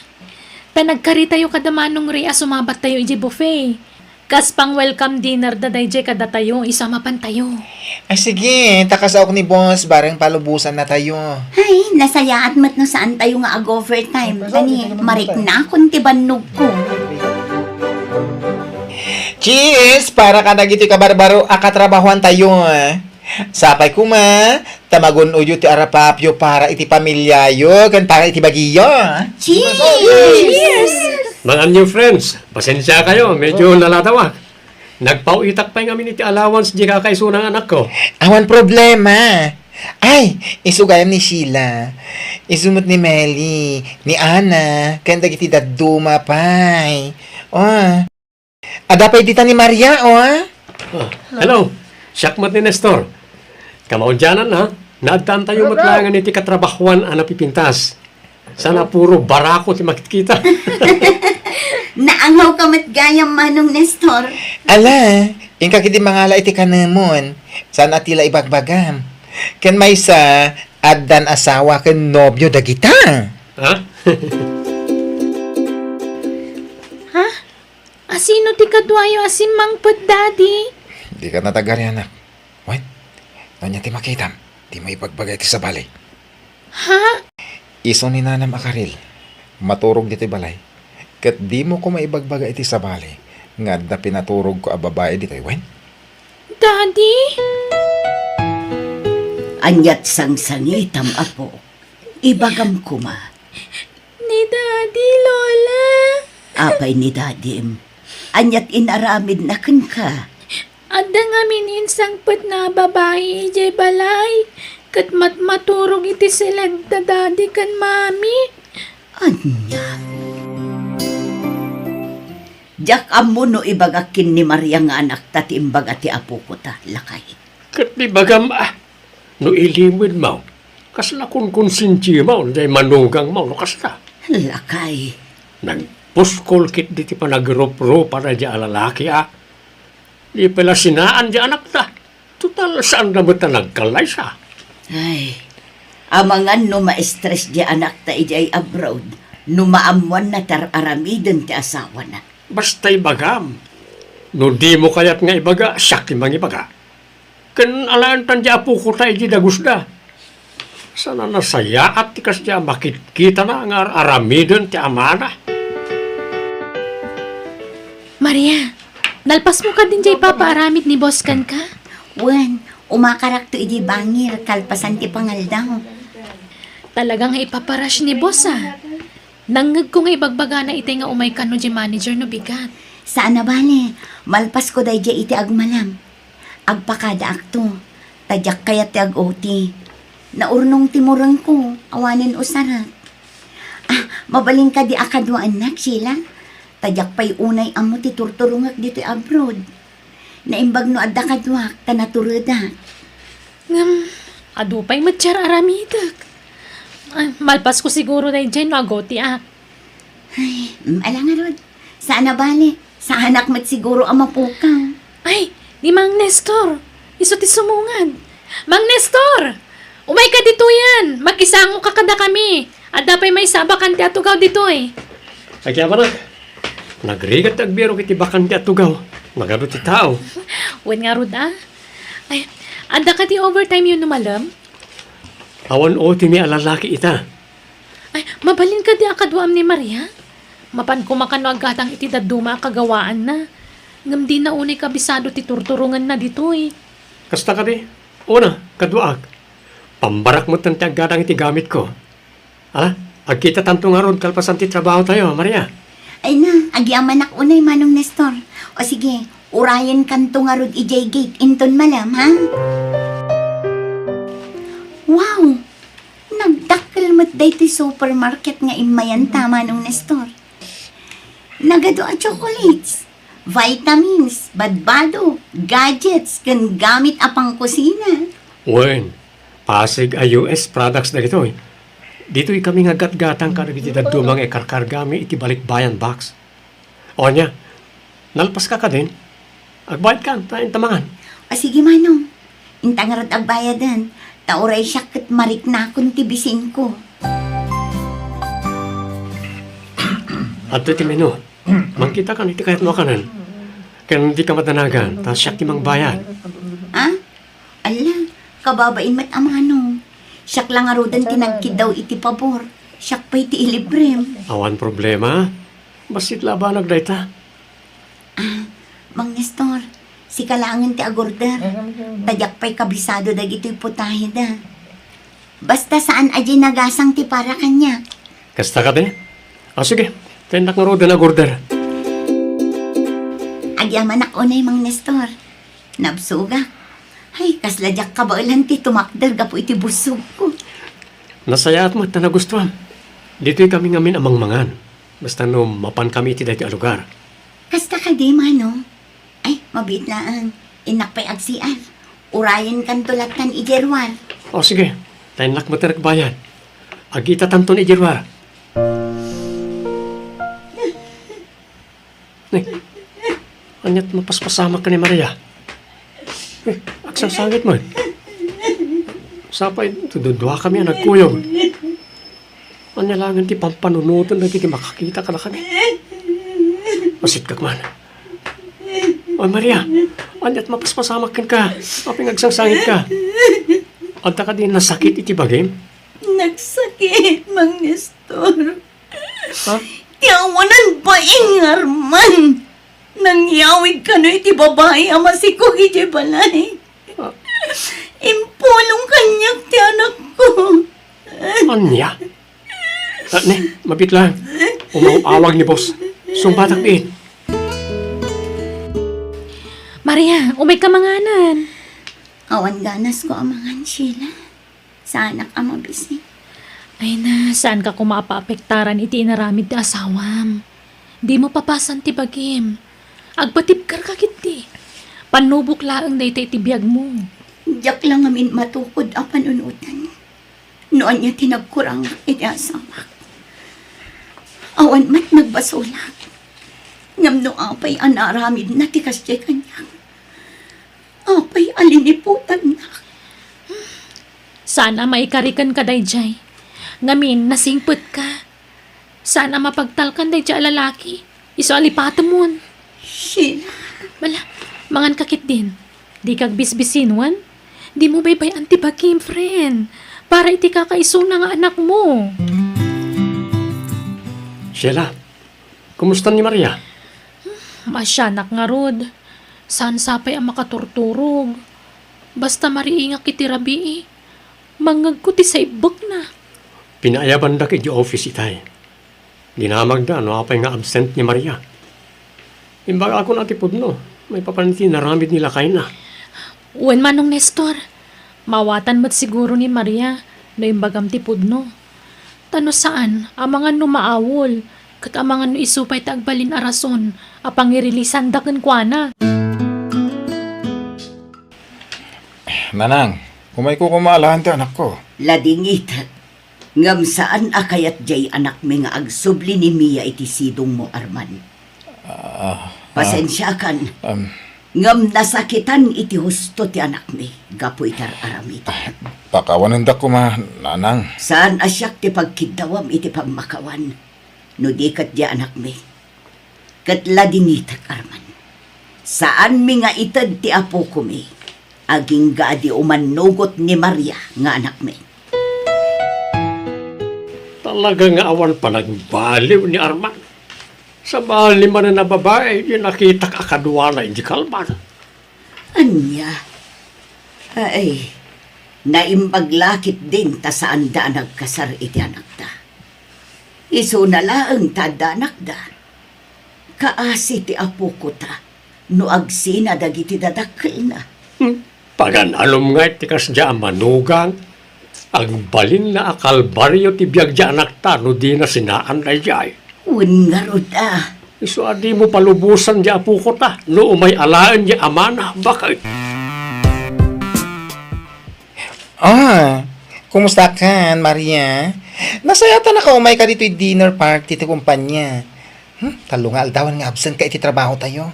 Tanagkari tayo kada manong rea sumabat tayo iji buffet. Kas pang welcome dinner da dayjay kada tayo, isama pan tayo. Ay sige, takasaok ni boss, bareng palubusan na tayo. Ay, nasayaat mat no saan tayo nga ag-overtime. Gani, marik na kung tibanog ko. Cheers! Para ka nagiti kabarbaro akatrabahuan tayo. Sapay kuma, tamagon uyo ti arapapyo para iti pamilyayo, kan para iti bagiyo. Cheers! Mga new friends, pasensya kayo, medyo nalatawa. Nagpauitak pa yung amin iti allowance di kakaiso ng anak ko. Awan problema. Ay, isugayam ni Sheila. Isumot ni Melly, ni Ana, kan dagiti daduma pay. Oh. Adapay dita ni Maria, oh. Hello, Syakmat ni Nestor. Kamaudyanan ha, naadtaan tayo matlangan iti katrabahuan ang napipintas. Sana puro barako ti makikita. Naangaw ka matgayang manong Nestor. Ala, yung kakiti mangala iti kanamon. Sana tila ibagbagam. Kan may sa addan asawa ken nobyo dagita. Ha? Asino ti kadwayo asin mangpad, daddy? Di ka natagari, anak. What? Nanya ti makitam. Di mo ibagbagay ti sa balay. Ha? Iso ni Nanam Akaril. Maturog dito balay. Kat di mo ko maibagbagay iti sa balay. Nga da pinaturog ko a babae dito, wen? Daddy? Anyat sang-sangitam apo. Ibagam kuma. Ni daddy, lola. Apay ni dadim. Anyat inaramid na ken ka. Adda nga mininsang put na babae ijay balay. Kat maturog iti sila da daddy kan mami. Anya. Jak amo no ibagakin ni Maria nga anak tati imbaga ti apo ko ta lakay. Kat di bagam no ilimid mo. Kasla kun konsinti mo, day manugang mo, no kasla. Lakay. Nagpuskol kit di ti pa nagropro para di alalaki Di pala sinaan di anak ta. Total saan na mo ta nagkalay siya. Ay. Amangan no ma-stress di anak ta ijay abroad. No maamuan na tar-aramiden ti asawa na. Basta'y bagam. No di mo kayat nga ibaga, siyak mang ibaga. Kan alaan tan di apo ko tayo di dagusda. Sana nasaya at tikas di makikita na nga aramidon ti amana. Maria, nalpas mo ka din jay papaaramid ni boss kan ka? Wen, umakarak to iji bangir, kalpasan ti pangaldaw. Talagang ipaparash ni boss Nangag ko nga ibagbaga na iti nga umay kano di manager no bigat. Saan na bale? Malpas ko day iti agmalam. Agpakada akto. Tadyak kaya ti ag-oti. Naurnong timurang ko. Awanin usarat. Mabaling ka di akadwa anak, Sheila. Tadyak pa'y unay amo ti turturungak dito abroad. Naimbag no adda kadwak, tanaturudak. Adupay matsyar aramidak. Malpas ko siguro na dyan, no agoti Ay, ala nga Rod. Saan na bale? Sa anak mat siguro ang mapukaw. Ay, di Mang Nestor. Iso ti sumungan. Mang Nestor! Umay ka dito yan. Makisango ka kada kami. At dapay may sabakan ti atugaw dito eh. Ay kaya ba na? Nagrigat agbiro kiti bakan ti atugaw. Magano ti tao. Wen nga Rod Ay, anda ka ti overtime yun numalam? Awan o ti ni alalaki ita. Ay, mabalin ka di akadwaam ni Maria? Mapan kumakano agatang iti daduma kagawaan na. Ngam di na unay kabisado ti turturungan na dito eh. Kasta ka di? Una, kaduag. Pambarak mo tanti agatang iti gamit ko. Agkita tanto nga ron kalpasan ti trabaho tayo, Maria. Ay na, agyaman ak unay manong Nestor. O sige, urayan kanto nga rod ijay gate inton malam, ha? Wow! Nagdakkel mat day ti supermarket nga imayan tama nung Nestor. Nagado ang chocolates, vitamins, badbado, gadgets, kan gamit apang kusina. Wen, Pasig ay US products na ito eh. Dito'y kami nga gat-gatang karagitid at dumang ekarkargami iti balikbayan box. O niya, nalpas ka din. Agbayad ka, tayo tamangan. O sige manong, intangarad agbayadan, tauray siya kat marik na akong tibisin ko. At iti menu, mangkita ka iti kahit mo kanan. Kaya hindi ka matanagan, tapos siya timang bayad. Ah? Ala, kababain mat amanong. Siyak lang arudan tinagkid daw iti pabor. Siyak pa iti ilibrem. Awan problema, basit labanag dayta. Mang Nestor, si kalangan ti agorder. Tadyak pa'y kabisado dag ito'y putahe da. Basta saan aji nagasang ti para kanya. Kasta ka din? O sige, tendak nga roda na order. Agyaman ako na Mang Nestor. Nabsuga. Ay, kasladyak ka ba ulan ti tumakder gapo iti busog ko. Nasaya at mat na nagustuhan. Dito'y kami ngamin amang mangan. Basta no mapan kami iti dati alugar. Kasta ka di mano. Ay, mabit laan. Inak pa'y agsian. Urayan kan tulatan ijerwar. O sige, tendak mo bayan. Agita tanto ni Jirwar. Anyat mapaspasama ka ni Maria. Agsasangit mo. Sapay, tududwa kami ang nagkuyog. Anyalangan ti pampanunutan na ti makakita ka na kami. Masit ka man. O Maria, anyat mapaspasama ka. Aping agsangsangit ka. Anta ka din nasakit iti bagim? Nagsakit, Mang Nestor. Ha? Tiyawanan pa ingarman. Nangyawid ka na iti babae ama si ko iti balay. Ah. Impulong kanyak ti anak ko. Anya? Ne, mabit lang. Umawag ni boss. Sumbatak din. Maria, umay ka manganan. Awan ganas ko amangan sila. Sa anak ama bisig. Ay na, saan ka kumapaapektaran iti inaramid ti asawam? Di mo papasan ti bagim. Agbatipkar ka kiti. Panubok laang na iti biyag mo. Diyak lang amin matukod ang panunutan. Noon niya tinagkurang iti asawa. Awan mat nagbasulak. Ngam no apay anaramid na tikas di kanya. Apay aliniputan na. Sana maikarikan ka dayjay. Ngamin, nasingput ka. Sana mapagtalkan dayjay lalaki. Iso alipato mo. Sheila. Bala, mangan kakit din. Di kag bisbisinwan. Di mo baybay antibagim, friend. Para iti kakaiso na nga anak mo. Sheila, kumusta ni Maria? Masyanak nga rod. Saan sapay ang makaturturog. Basta mariingak iti rabii. Mangagkuti sa ibok na. Pinaayaban da kiti office itay. Dinamag da, no apay nga absent ni Maria. Imbaga ako natipod no. May papaniti naramid nila kain na. Uwan manong Nestor. Mawatan mo't siguro ni Maria no imbagam tipod no. Tano saan, amangan no maawol. Kat amangan no isupay tagbalin a rason. Apang irilisan da kenkwana. Nanang, kumay ko kumalahan ti anak ko. Ladingit. Ngam saan akayat jay anak mi nga agsubli ni Mia iti sidong mo, Arman. Pasensya kan. Ngam nasakitan iti husto ti anak mi. Gapo itar aramid. Pakawanan da ko nanang. Saan asyak ti pagkidawam iti pagmakawan. No di kat di anak mi. Kat ladingitak, Arman. Saan mi nga itad ti apo ko mi. Aging gaadi umanugot ni Maria nga anak mi. Talaga nga awan pa nagbaliw ni Arman. Sa bali man na babae, yung nakita ka kadwa na hindi kalman. Anya? Ay, naimbaglakit din ta saan da nagkasar iti anak da. Iso na laang tada anak da. Kaasi ti apo ko ta, no agsina dagiti dadakil na. Pagan alom nga iti kasya manugang. Ang balin na akalbaryo ti biyag di anak ta no di na sinaan na jay. Un nga rod Iso adi mo palubusan di apo ko ta. No umay alaan di amana. Bakit? Kumusta ka, Maria? Nasayatan na ka umay ka dito yung dinner party ti kumpanya. Talo nga aldawan nga absent ka iti trabaho tayo.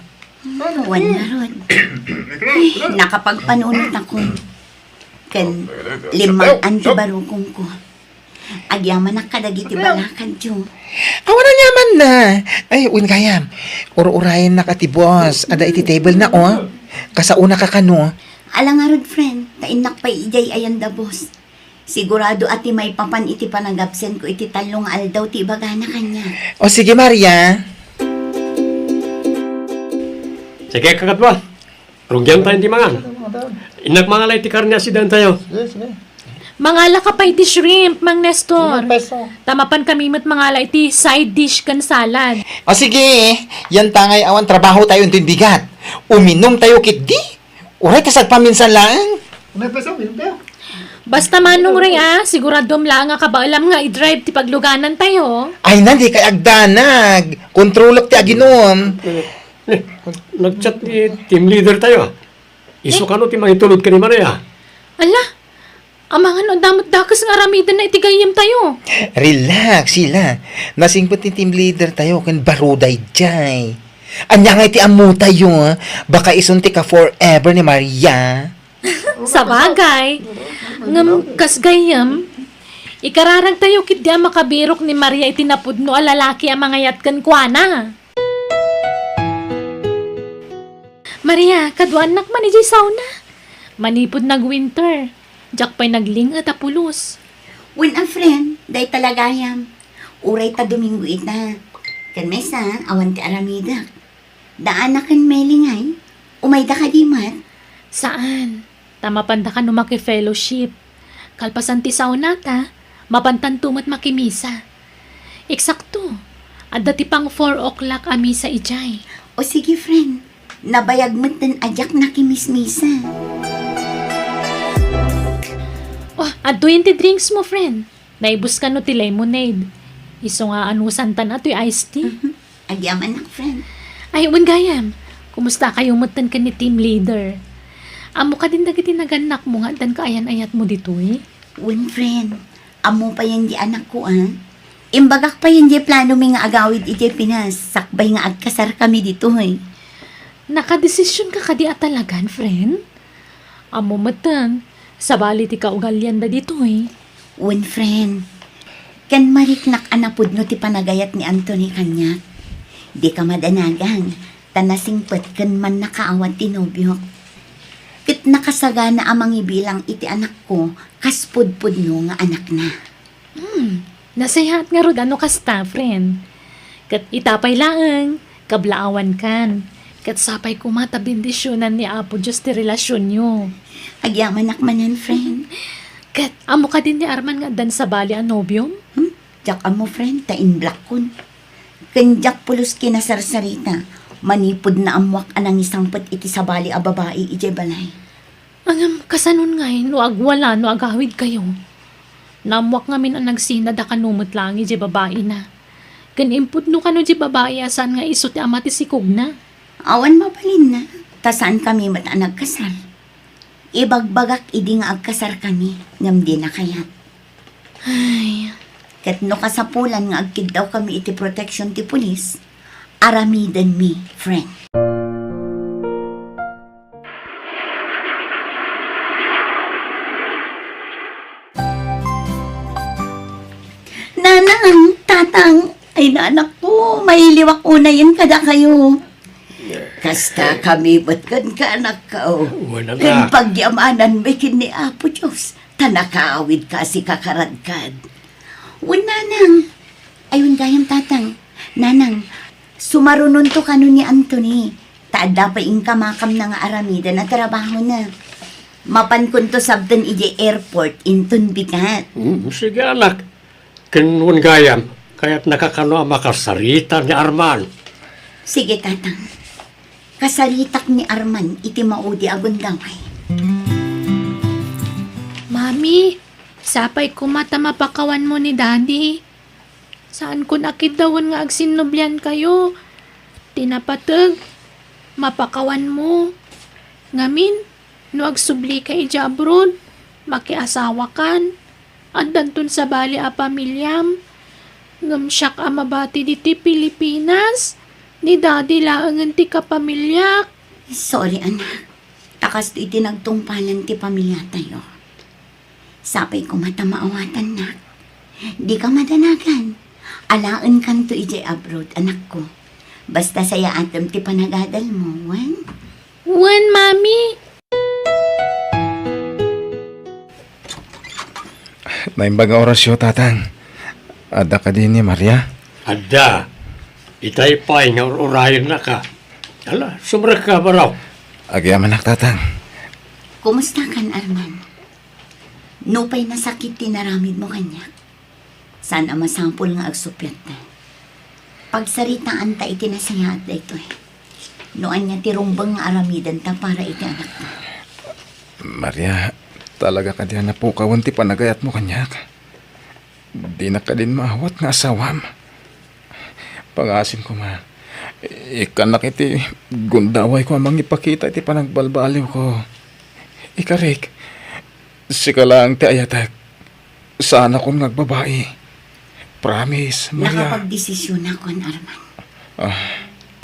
Wan nga rod. Nakapagpanunot ako. Kan limaan ti barukong ko. Agyaman na kadagi ti balakan tiyo. Awan na nyaman na. Ay, kayam. Uro-urayan na ka ti boss. Ada iti table na, oh. Kasauna ka kano. Alang nga rod, friend. Tainak pa ijay ayan da boss. Sigurado ati may papan iti panagabsen ko iti talong aldaw ti bagana kanya. O sige, Maria. Sige kakatwa. Rungyan tayo di mangan. Inak mga lay ti karne asidan tayo. Mangala ka pa iti shrimp, Mang Nestor. Tamapan kami mat mangala iti side dish kan salad. O sige, yan tangay awan trabaho tayo yung bigat. Uminom tayo kit di. Uray kasag paminsan lang. Basta manong rin siguradom lang nga kabaalam nga i-drive ti pagluganan tayo. Ay, nandi kay agdanag. Kontrolok ti aginom. Nag-chat ni team leader tayo. Iso ka no ti mangitulod ka ni Maria. Ala, amangan o damot dakas nga ramidan na itigayim tayo. Relax sila. Nasingpot ni team leader tayo kan baruday jay. Anya nga iti amu tayo. Baka isunti ka forever ni Maria. Sa bagay, ngam kasgayam, ikararag tayo kit di makabirok ni Maria itinapudno a lalaki ang mga yatkan kuana. Maria, kadwanak man ijay sauna. Manipod nag-winter. Diyak pa'y nagling at apulos. When a friend, day talagayam. Uray ta Domingo ita. Kan mesa, awan ti aramida. Daan na kan melingay. Umay da ka di mat. Saan? Tamapanda ka no maki-fellowship. Kalpasan ti sauna ta, mapantan tumat makimisa. Eksakto. At dati pang 4 o'clock amisa ijay. O sige friend, nabayag mo't tan ajak na kimismisa. Oh, at 20 drinks mo, friend. Naibus ka no ti lemonade. Iso nga anusan tan at iced tea. Agyaman na friend. Ay, gayam. Kumusta kayo mutan ka ni team leader? Amo ka din dagiti naganak mo nga dan kaayan-ayat mo dito eh. When friend, amo pa yan di anak ko Imbagak pa yan di plano mi nga agawid iti Pinas. Sakbay nga agkasar kami dito Nakadesisyon ka kadi at talagan, friend? Amo matan, sabali ti kaugalyan da dito eh. When friend, kan mariknak anapod no ti panagayat ni Anthony kanya. Di ka madanagan, tanasingpet kan man nakaawat ti nobyo. Kit nakasagana amang ibilang iti anak ko, kaspud-pud no nga anak na. Nasayahat nga rod ano kasta, friend. Kat itapay laang, kablaawan kan. Kat sapay kumata bendisyonan ni Apo Diyos ti relasyon nyo. Agyaman nakmanan, friend. Kat amo ka din ni Arman nga dan sa bali ang nobyom? Jak amo, friend, tain black kun. Kanjak pulos kinasarsarita, manipod na amwak anang isang pet iti sa bali a babae iti balay. Angam, kasanon nga no agwala, no agawid kayo. Namwak ngamin ang nagsina da kanumot lang iti babae na. Kanimpod no kano iti babae asan nga iso ti amati sikog na. Awan mabalin na, tasaan kami mat nagkasal. Ibagbagak idi nga agkasar kami, ngam di na kayat. Ay, Ket no kasapulan nga agkid daw kami iti protection ti pulis, aramidan mi, friend. Nanang, tatang, ay nanak ko, may liwak unayin kada kayo. Kasta kami ba't kan ka anak ko? Wala Kan na. pagyamanan may kini Apo Diyos, tanakaawid ka si kakaradkad. Nanang, ayun gayam tatang, nanang, sumarunon to kano ni Anthony. Taada pa ing kamakam na nga aramida na trabaho na. Mapan kun to sabdan ije airport intun bigat. Sige anak. Kinun gayam. Kaya't nakakano ang makasarita ni Arman. Sige tatang, kasaritak ni Arman iti maudi agon gamay. Mami, Sapay ko mata mapakawan mo ni daddy. Saan ko nakidawon nga agsinubyan kayo? Tinapatag, mapakawan mo. Ngamin, no agsubli ka ija abroad, makiasawa kan. Andantun sa bali a pamilyam. Ngamsyak a mabati diti Pilipinas. Ni daddy laangan ti kapamilyak. Sorry, anak. Takas iti nagtungpalan ti pamilya tayo. Sapay ko mata maawatan, nak. Di ka madanagan. Alaan kan to ije abroad, anak ko. Basta saya atom ti panagadal mo, wan? Wan, mami. Naimbaga orasyo, tatang. Ada ka din ni Maria? Ada, itay pa'y nga urayan na ka. Ala, sumra ka ba raw? Agyam anak, tatang. Kumusta kan, Arman? Nupay nasakit tinaramid mo kanya. Sana masampol nga agsupyat na. Pagsaritaan ta iti nasaya at dito eh. Noan niya tirumbang nga aramidan ta para iti anak ta. Maria, talaga ka diyan na po kawan ti panagayat mo kanyak. Di na ka din maawat nga asawam. Pangasin ko ma. Ikanak iti gundaway ko amang ipakita iti panagbalbaliw ko. Ikarik, sika lang ti ayatag. Sana kong nagbabae. Promise, Maria. Nakapagdesisyon ako, Arman.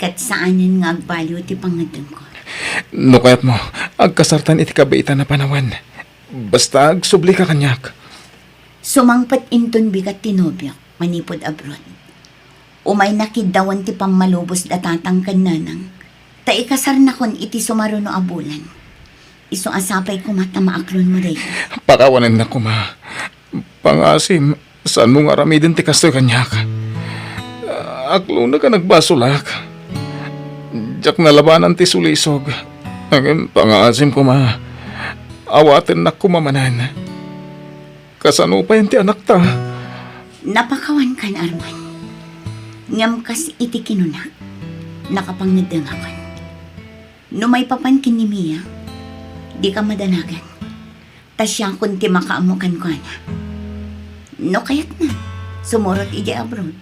Kat saanin nga agbaliw ti pangadam ko. No kayat mo, agkasartan iti kabaitan na panawan. Basta agsubli ka kanyak. Sumangpat inton bigat tinobyak, manipod abroad. Umay nakidawan ti pangmalubos datatang kananang. Ta ikasar na kon iti sumaruno abulan. Iso asapay ko mata maaklon mo rin. Pakawanan na ko ma. Pangasim, saan mo nga ramidin ti kastoy kanyak? Aklo na ka nagbasulak. Diyak nalabanan ti sulisog. Ang pangasim ko ma. Awatin na kumamanan. Kasano pa yun ti anak ta? Napakawan kan, Arman. Ngam kas iti kinunak. Nakapangadang akan. No may papankin ni Mia, di ka madanagan. Tas siyang kunti makaamukan ko na. No kayat na. Sumurot ije abroad.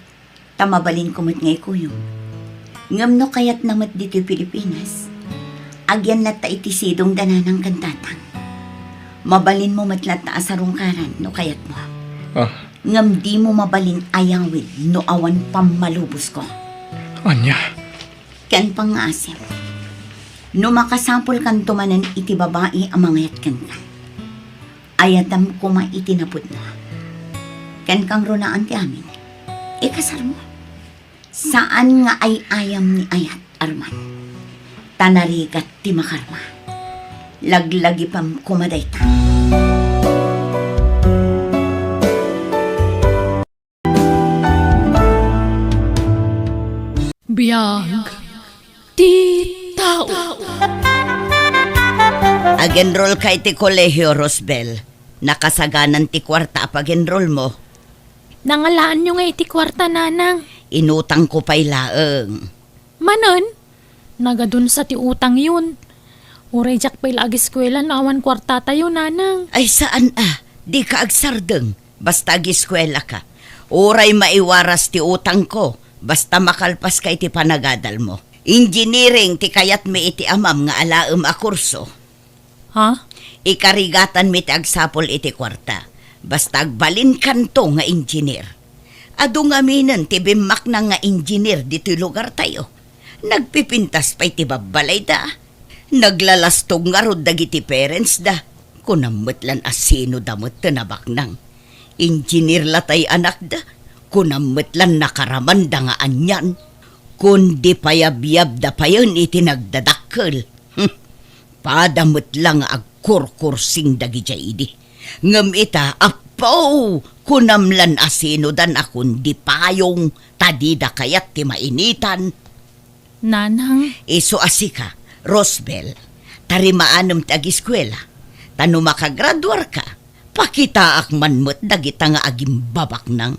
Tamabalin kumot ngay kuyong. Ngam no kayat namat dito Pilipinas. Agyan na ta itisidong dananang kantatang. Mabalin mo matlat na asarong karan no kayat mo. Ngam di mo mabalin ayawid no awan pamalubos ko. Anya? Ken pangasim. No makasampol kan tumanan iti babae ang mangayat kan ka. Ayatam ko maitinapod na. Ken kang runaan ti amin. Ikasar mo. Saan nga ay ayam ni ayat, Arman? Tanarigat ti makarma. Laglagi pam kumaday ta. Biyag. Ti tao. Agenroll ka iti kolehyo, Rosbel. Nakasaganan ti kwarta pag-enroll mo. Nangalaan nyo nga iti kwarta, nanang. Inutang ko pa'y laeng. Manon, nagadun sa ti utang yun. Uray jak pa'y lagi eskwela na awan kwarta tayo, nanang. Ay saan di ka agsardeng. Basta ag-eskwela ka. Uray maiwaras ti utang ko. Basta makalpas ka iti panagadal mo. Engineering ti kayat mi iti amam nga alaem a kurso. Ha? Ikarigatan mi ti agsapol iti kwarta. Basta agbalin kanto nga engineer. Adu nga minan ti bimak na nga engineer dito lugar tayo. Nagpipintas pa iti babalay da. Naglalastog nga rod dagiti parents da. Kunamutlan asino damot tinabak nang. Engineer latay anak da. Kunamutlan nakaramanda nga anyan. Kundi payab-yab da pa yun iti nagdadakkel. Padamot lang agkurkursing dagi jaydi. Ngam ita, apaw, kunamlan asino dan akon di payong tadida kayat ti mainitan. Nanang? Iso asika, Rosbel, tarimaanam ti agiskwela. Tano makagraduar ka, pakita akman mo't dagita nga agim babak nang.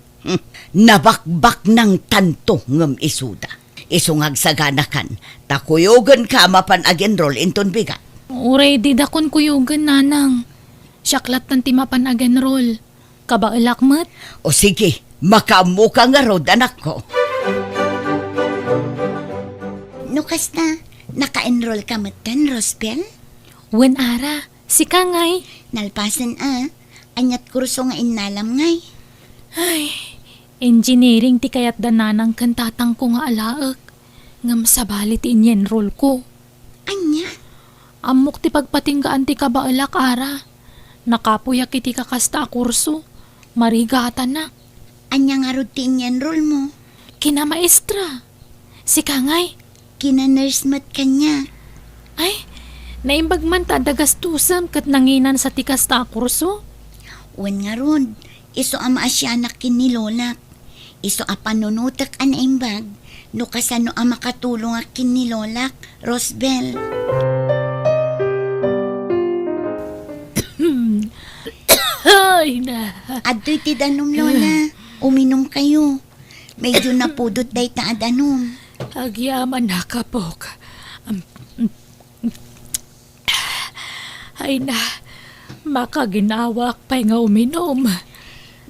Nabakbak ng tanto ngam isuda. Iso ngagsaganakan, takuyogan ka mapan agenroll inton bigat. Uray di dakon kuyugan, nanang. Syaklat ng timapan agenroll. kabailak mat. O sige, makamu ka nga rod, anak ko. No kasta, naka-enroll ka matan, Rosbel? Wen ara, si Kangay. Nalpasan anyat kurso nga inalam ngay. Ay, engineering ti kayat dananang kantatang ko nga alaak. Ngam sabali ti inyenroll ko. Anya? Amok ti pagpatinggaan ti kabailak ara. Nakapuyak iti kakasta a kurso. Marigata na. Anya nga routine yan role mo? Kina maestra. Si Kangay. Kina-nurse mat kanya. Ay, naimbag man ta dagastusam kat nanginan sa tikas ta a kurso. Wen nga ron, iso ama asyanak kin ni Lolak. Iso a panunutak an imbag, no kasano a makatulong akin ni Lolak, Rosbel. Ay na. Adto'y ti danom, Lola. Uminom kayo. Medyo napudot day ta adanom. Agyaman na kapok. Ay na, makaginawak pa nga uminom.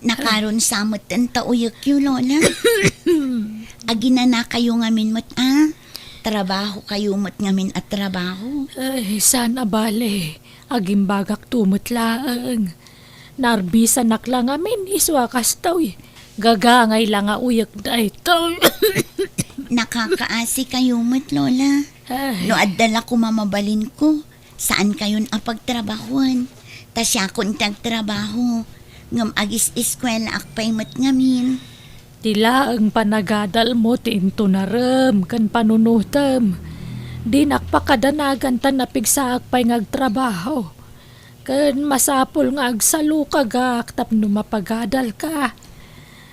Nakaroon samot ang tauyok yu, Lola. Agina na kayo ngamin mat, Trabaho kayo mat ngamin at trabaho. Ay, sana bale. Agimbagak tumot laang. Narbisan naklang amin, iswakas taw. Gagangay lang nga uyak da ito. Nakakaasi kayo mat, Lola. Ay, No adala ko mamabalin ko, saan kayon apagtrabahuan? Ta siya kon tagtrabaho. Ngam agis eskwela akpay mat ngamin. tila ang panagadal mo tinto na ram kan panunutam. Di nakpakadanagan tan napigsaak pa'y ngagtrabaho. Kan masapol nga agsalukagak tapno mapagadal ka.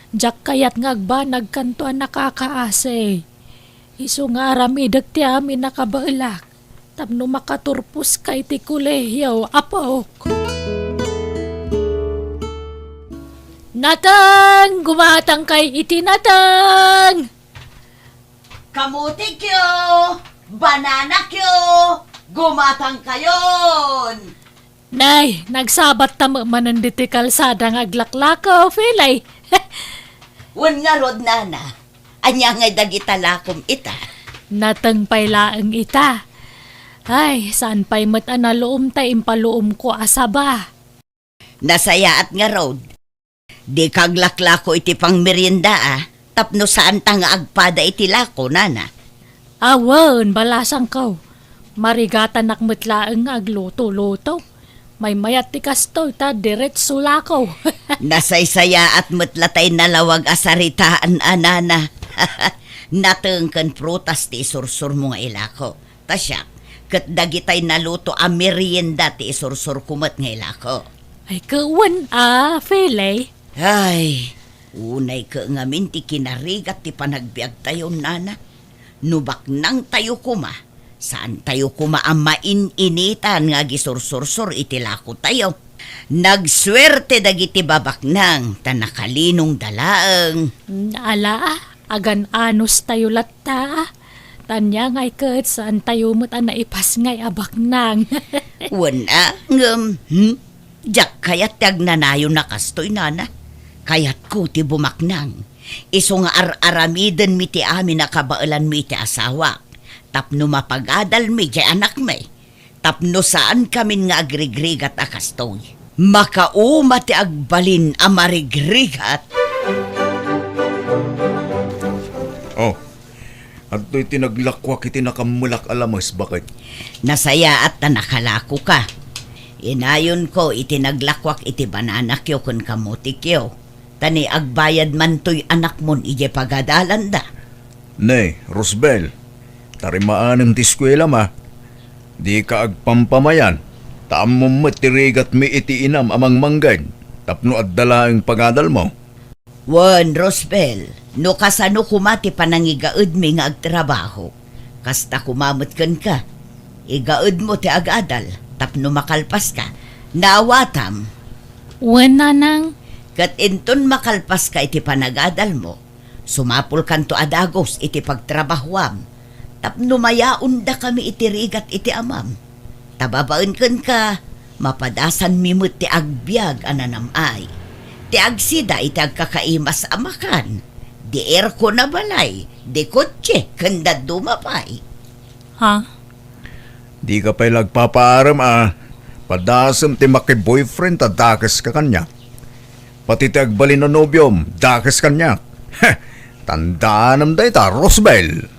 Diyak kayat ngagbanag kanto ang nakakaase. Iso nga ramidag ti amin nakabailak. Tapno makaturpus kay ti kulehiyaw apok. Natang! Gumatang kay iti natang! Kamuti kyo! Banana kyo! Gumatang kayon! Nay, nagsabat tamo mananditi kalsada ng aglaklakaw, Filay. Wan nga rod nana. Anya ngay dagita lakom ita. Natang pailaang ita. Ay, saan pa'y matanaluom ta impaluom ko asaba. Nasaya at nga rod. Di kaglaklako iti pang merienda Tapno saan ta nga agpada iti lako, nana. Awan, balasang kaw. Marigatan nakmutlaang agluto-luto. May mayat ti kastoy ta diretso lakaw. Nasaysaya at mutlatay nalawag asaritaan, nana. Natengken prutas ti isursur mo nga ilako. Tasya, kat dagitay naluto a merienda ti isursur kumat nga ilako. Ay, kawan Filay. Ay, unay ka nga minti kinarigat ti panagbiag tayo, nana. Nubak nang tayo kuma. Saan tayo kuma ang main-initan nga gisursursur iti lako tayo. Nagswerte dagiti babak nang tanakalinong dalaang. Ala, agan anos tayo latta. Tanya ngay kat saan tayo mo't naipas ngay abak nang. Wana, Diyak kayat tag nanayo na kastoy, nana. Kayat ko ti bumaknang. Iso nga ar-aramiden mi ti amin na kabailan mi ti asawa. Tapno mapagadal mi ti anak mi. Tapno saan kamin nga agrigrigat a kastoy. Makauma ti agbalin a marigrigat. Oh, at to'y tinaglakwak iti nakamulak alamas bakit? Nasaya at nakalako ka. Inayon ko itinaglakwak iti banana kyo kun kamuti kyo. Tani agbayad man to'y anak mon ije pagadalan da. Nay, Rosbel, tarimaan ng tiskwela ma. Di ka agpampamayan. Taam mo matirigat mi iti inam amang manggay. Tapno at dala ang pagadal mo. Wan, Rosbel, no kasano kumati panangigaud mi nga agtrabaho. Kasta kumamot kan ka. Igaud mo ti agadal. Tapno makalpas ka. Nawatam. Wala nang. Kat inton makalpas ka iti panagadal mo. Sumapul kanto adagos iti pagtrabahuam. Tapno mayaon da kami iti rigat iti amam. Tababaen kan ka. Mapadasan mimut ti agbyag ananamay. Ti agsida iti agkakaimas amakan. Di erko na balay, di kotse, kanda dumapay. Ha? Di ka pa'y lagpapaaram Padasam ti maki-boyfriend dakas ka kanya. Pati ti agbalin na nobyom, dakas kanya. Tandaan day ta, Rosbel.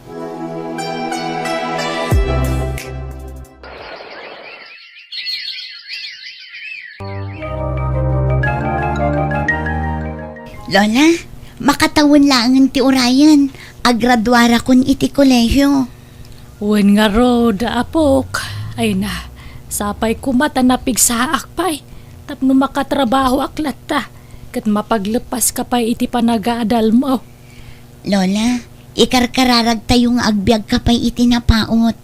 Lola, makatawon lang ti Orayan. Agradwara kon iti kolehyo. Wen nga ro, apok. Ay na, sapay kumata na pigsaak pa'y. Tapno makatrabaho aklat ta. Kat mapaglepas ka pa'y iti panagaadal mo. Lola, ikarkararag tayo nga agbyag ka pa'y iti napaot.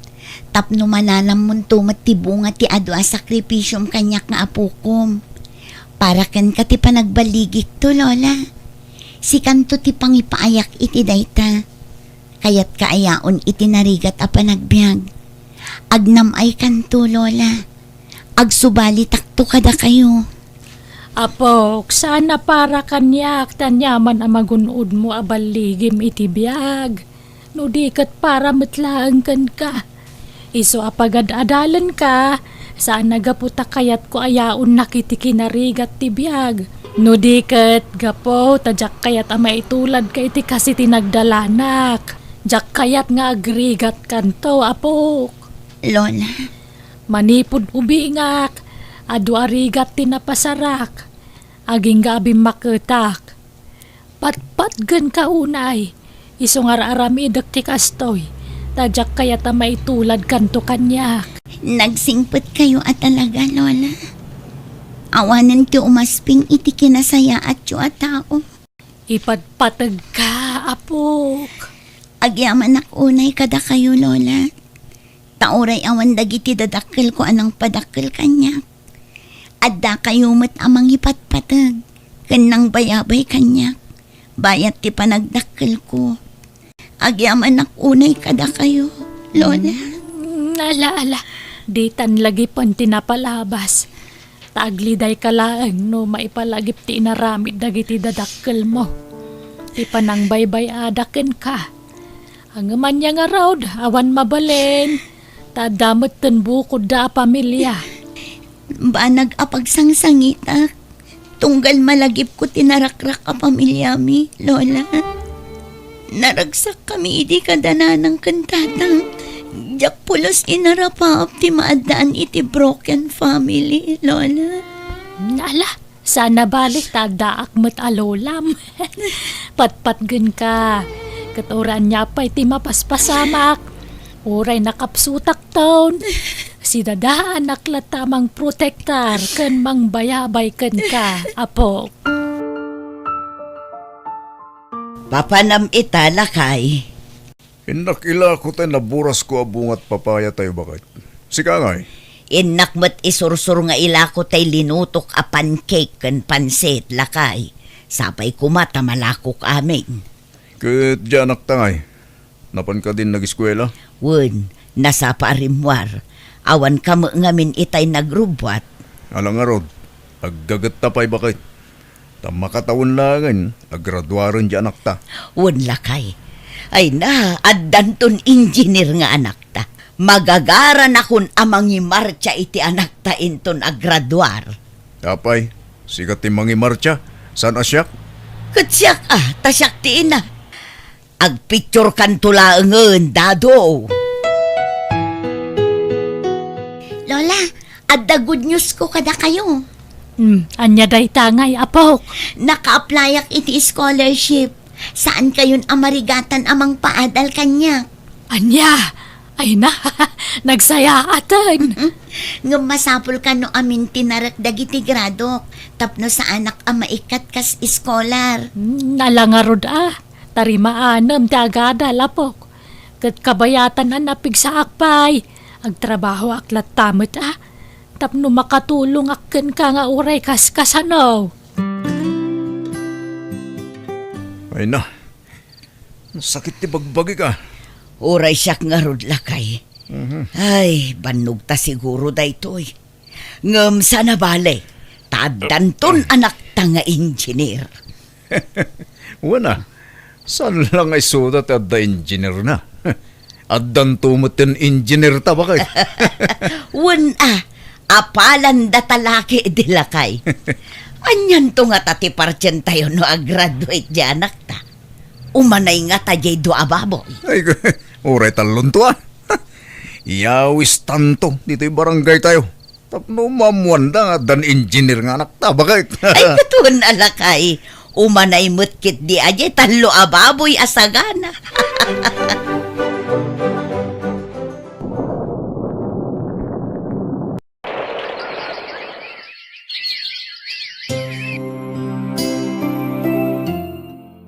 Tapno mananam munto matibunga ti adwa sakripisyom kanyak nga apukom. Para kan ka ti panagbaligik to, Lola. Si kanto ti pangipaayak iti dayta. Kayat kaayaon iti narigat a panagbiag. Agnam ay kanto, Lola. Agsubali takto kada kayo. Apok, sana para kanyak tanyaman ang magunod mo abaligim iti biyag. No di kat para matlaang kan ka. Iso apagad-adalan ka, saan nagaputa kayat ko ayaon nakiti kinarigat ti biyag. No di kat gapo, tadyak kayat ama itulad ka iti kasi tinagdalanak. Jak kayat nga agrigat kanto, apok. Lola, Manipod ubingak, adu arigat tinapasarak. Aging gabi maketak. Patpatgan ka unay, isungar aramidak ti kastoy. Tadyak kayat ama itulad kanto kanyak. nagsingpot kayo at talaga, Lola. Awanan ti umasping iti kinasaya at yu at tao. Ipadpatag ka, apok. Agyaman unay kada kayo, Lola. Tauray awan dagiti dadakkel ko anang padakkel kanya. Adda kayo mat amang ipatpatag. Kanang bayabay kanya. Bayat ti panagdakkel ko. Agyaman unay kada kayo, Lola. Ala, di tan lagi pan tinapalabas. Tagliday ka laang no maipalagip ti inaramid dagiti dadakkel mo. Ti panang baybay adaken ka. Ang manya nga raw, awan mabalen. Tadamot ten bukod da pamilya. Banag apagsangsangita. Tunggal malagip ko tinarakrak a pamilya mi, Lola. Naragsak kami iti kadana ng kantatang. Diyak pulos inarapap ti maadaan iti broken family, Lola. Ala, sana balik tadaak met alolam. Patpatgen ka. Katuran niya pa'y ti mapaspasamak. Uray nakapsutak taon. Si dadaan naklat tamang protektar ken mang bayabay ken ka, apok. Papanam ita lakay. Inakila ko tayo naburas ko abungat papaya tayo bakit. Sika ngay. Inakmat isursur nga ilako tay linutok a pancake ken pansit lakay. Sapay kumata malakok amin. Kat diyanak tangay. Napan ka din nag-eskwela? Wun, nasa paarimwar. Awan ka mo ngamin itay nagrubwat. Alang nga rod. Aggagat tapay bakit. Tamakatawon langan. Aggraduaron diyanak ta. Wun lakay. Ay na, addanton engineer nga anak ta. Magagaran akon amangi marcha iti anak ta inton agraduar. Tapay, sikat ti mangi marcha. San asyak? Katsyak tasyak ti ina. Agpicture kan tulaangan, dado. Lola, adda good news ko kada kayo. Anya day tangay, apok. Naka-applyak iti scholarship. Saan kayon amarigatan amang paadal kanya? Anya, ay na, nagsayaatan. Nga masapol ka no amin tinarak dagiti grado. Tapno sa anak maikat kas iskolar. Nalangarod tarimaanam tagada lapok. Kat kabayatan napig sa akpay. Agtrabaho aklat tamot Tapno makatulong akken ka nga uray kaskasanaw. Ay na. Sakit ti bagbagi ka. Uray siyak nga rod lakay. Ay, banog ta siguro daytoy. Ngam sana bale. Tadanton anak ta nga engineer. Wana, saan lang ay sudat at da engineer na? Addan tumutin engineer ta ba kay? Apalan da talaki dilakay. Anyan to nga tati parchen tayo no a-graduate di anak ta. Umanay nga ta jay do ababoy. Ay, uray talon to ah. Iyawis tanto, dito'y barangay tayo. Tapno mamuanda nga dan engineer nga anak ta ba kay? Ay katun alakay. Umanay mutkit di ajay talo ababoy asagana.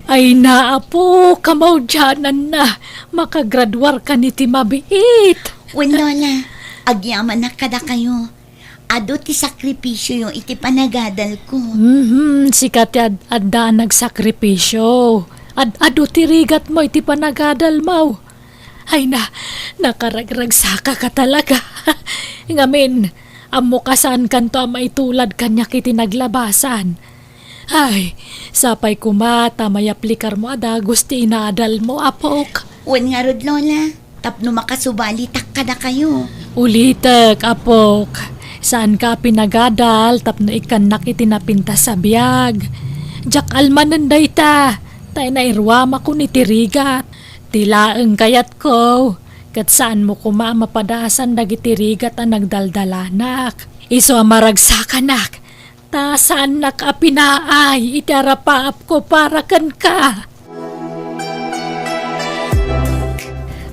Ay naapo, kamaudyanan na. Makagradwar ka ni Timabiit. Lola, agyaman na kada kayo. Ado ti sakripisyo yung iti panagadal ko. Sikat adda nagsakripisyo. Ado tirigat mo iti panagadal mo. Ay nakaragragsaka ka talaga. Ngamin, amo kasan kanto maitulad kanya kiti naglabasan. Ay, sapay kumata may aplikar mo ada gusti inaadal mo apok. Nga rod, Lola. Tapno makasubali tak kada kayo. Ulitek apok. Saan ka pinagadal tapno ikan nakitinapinta sa biyag. Jak almanan day ta. Tay na irwama ko ni tirigat. Tilaeng kayat ko. Kat saan mo kumamapadasan dagitirigat ang nagdaldalanak. Iso amaragsakanak. Ta saan nakapinaay itarapaap ko para kan ka.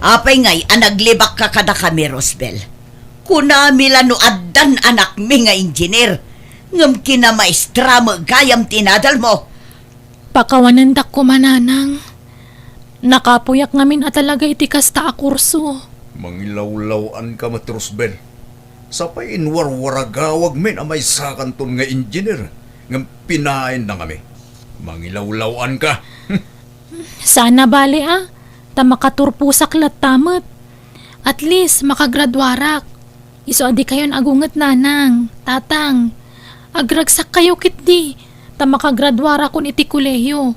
Apay ngay, anaglibak ka kada kami, Rosbel. Kuna milano addan anak mi nga engineer. Ngam kina maestra mo gayam tinadal mo. Pakawanan dak ko mananang. Nakapuyak ngamin at talaga iti kasta a kurso. Mangilawlawan ka matrusbel. Sapay inwarwaragawag min amay sakanton nga engineer. Ngam pinain na kami. Mangilawlawan ka. Sana bali ta makaturpusak lat tamat. At least makagradwarak. Iso adi kayon agunget nanang, tatang. Agragsak kayo kitdi. Ta makagradwara kun iti kuleyo.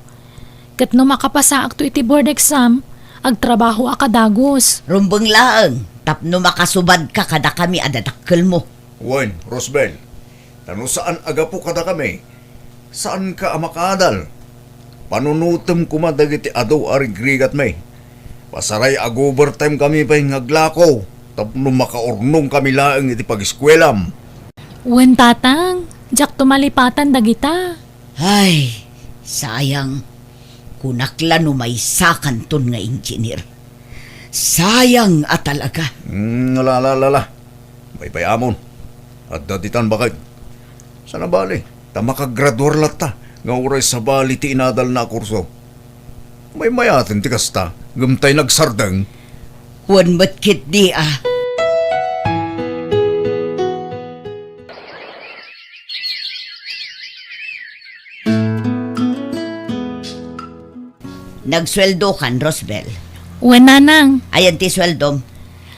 Ket no makapasaak to iti board exam, agtrabaho akadagos. Rumbeng laeng, tapno makasubad ka kada kami adadakkel mo. Wan, Rosbel. Tano saan agapo kada kami? Saan ka amakadal? Panunutem kumadagiti adaw arigrigat may. Pasaray ag-overtime kami pa yung aglako. Tapno makaurnong kami laeng iti pag-eskwelam. Wen tatang, jak tumalipatan dagita. Ay, sayang. Kunakla no may sakanton nga engineer. Sayang at talaga. Nalalala. May payamon. At daditan bakit? Sana bali? Ta makagraduar lata. Nga oray sa bali ti inadal na kurso. May mayatin ti kasta. Gumtay nagsardeng. Wan matkit di Nagsweldo kan, Rosbel. Wen nanang, Ayan ti sweldom.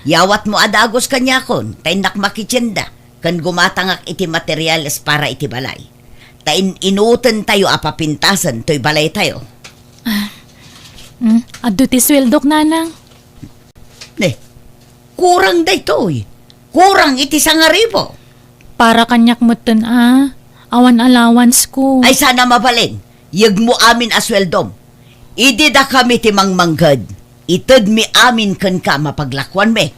Yawat mo adagos kanya kon, tainak makitsenda, kan gumatangak iti materyales para iti balay. Tain inutan tayo apapintasan, to'y balay tayo. addo ti sweldok nanang. Kurang day to'y. Kurang iti 1,000. Para kanyak mutten awan allowance ko. Ay sana mabalin, yag mo amin asweldom. Idi da kami ti mangmanggad. Ited mi amin kan ka mapaglakwan me.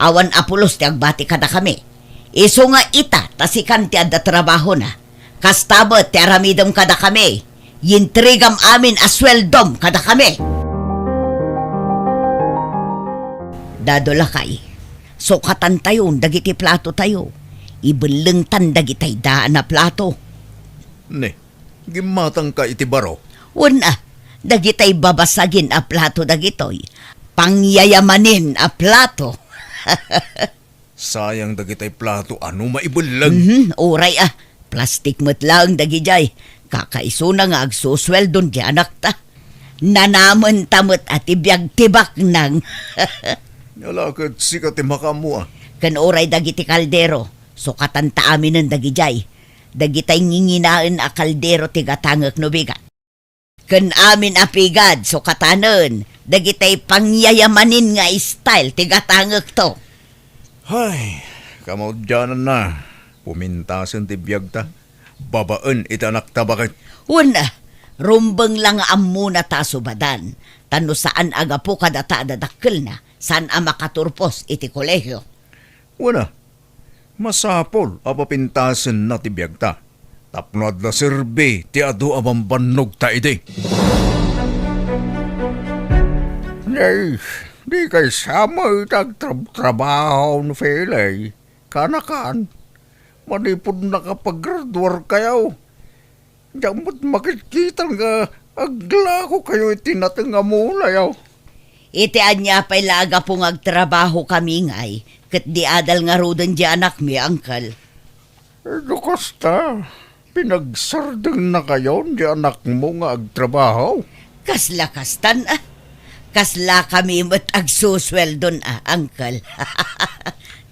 Awan apulos ti agbati kada kami. Iso nga ita, tasikan ti adda trabaho na. Kastabot ti aramidom kada kami. Yintrigam amin asweldom kada kami. Dadola kay. Sukatan tayo, dagiti plato tayo. Ibelengtan dagitay daan na plato. Ne, gimatang ka iti baro. Una, dagitay babasagin a plato dagitoy. Pangyayamanin a plato. Sayang dagitay plato, ano maibulag? Oray plastic mo't lang dagijay. Kakaiso na nga agsusweldon di anak ta. Nanaman tamot at ibiyag tibak nang. Nalakad sikat makamu Kan oray dagiti kaldero. Sukatan ta amin ng dagijay. Dagitay nginginaan a kaldero ti gatangak no bigat. Ken amin apigad so katanen, dagitay pangyayamanin nga style ti gatangak to. Hay, kamaudyanan na. Pumintasan ti biyag ta. Babaan itanak ta bakit? Una, rumbeng lang ammo na tasubadan. Tano saan aga po kadata dadakkel na, saan a makaturpos iti kolehyo. Una, masapol apapintasan na ti biyag ta. Tapno adla serbe ti adu abambannog ta iti. Nay, di kay sama itag trabaho no felay. Kanakan, manipod nakapag-graduar kayo. Diyan makikita nga agla ko kayo itinatang amula yaw. Iti anya pa'y laga pong agtrabaho kami ngay, kat di adal nga rodan di anak mi, angkal. Kasta, pinagsardang na kayo di anak mo nga agtrabaho. Kasla kastan ah. Kasla kami mat agsusweldon ah, angkal.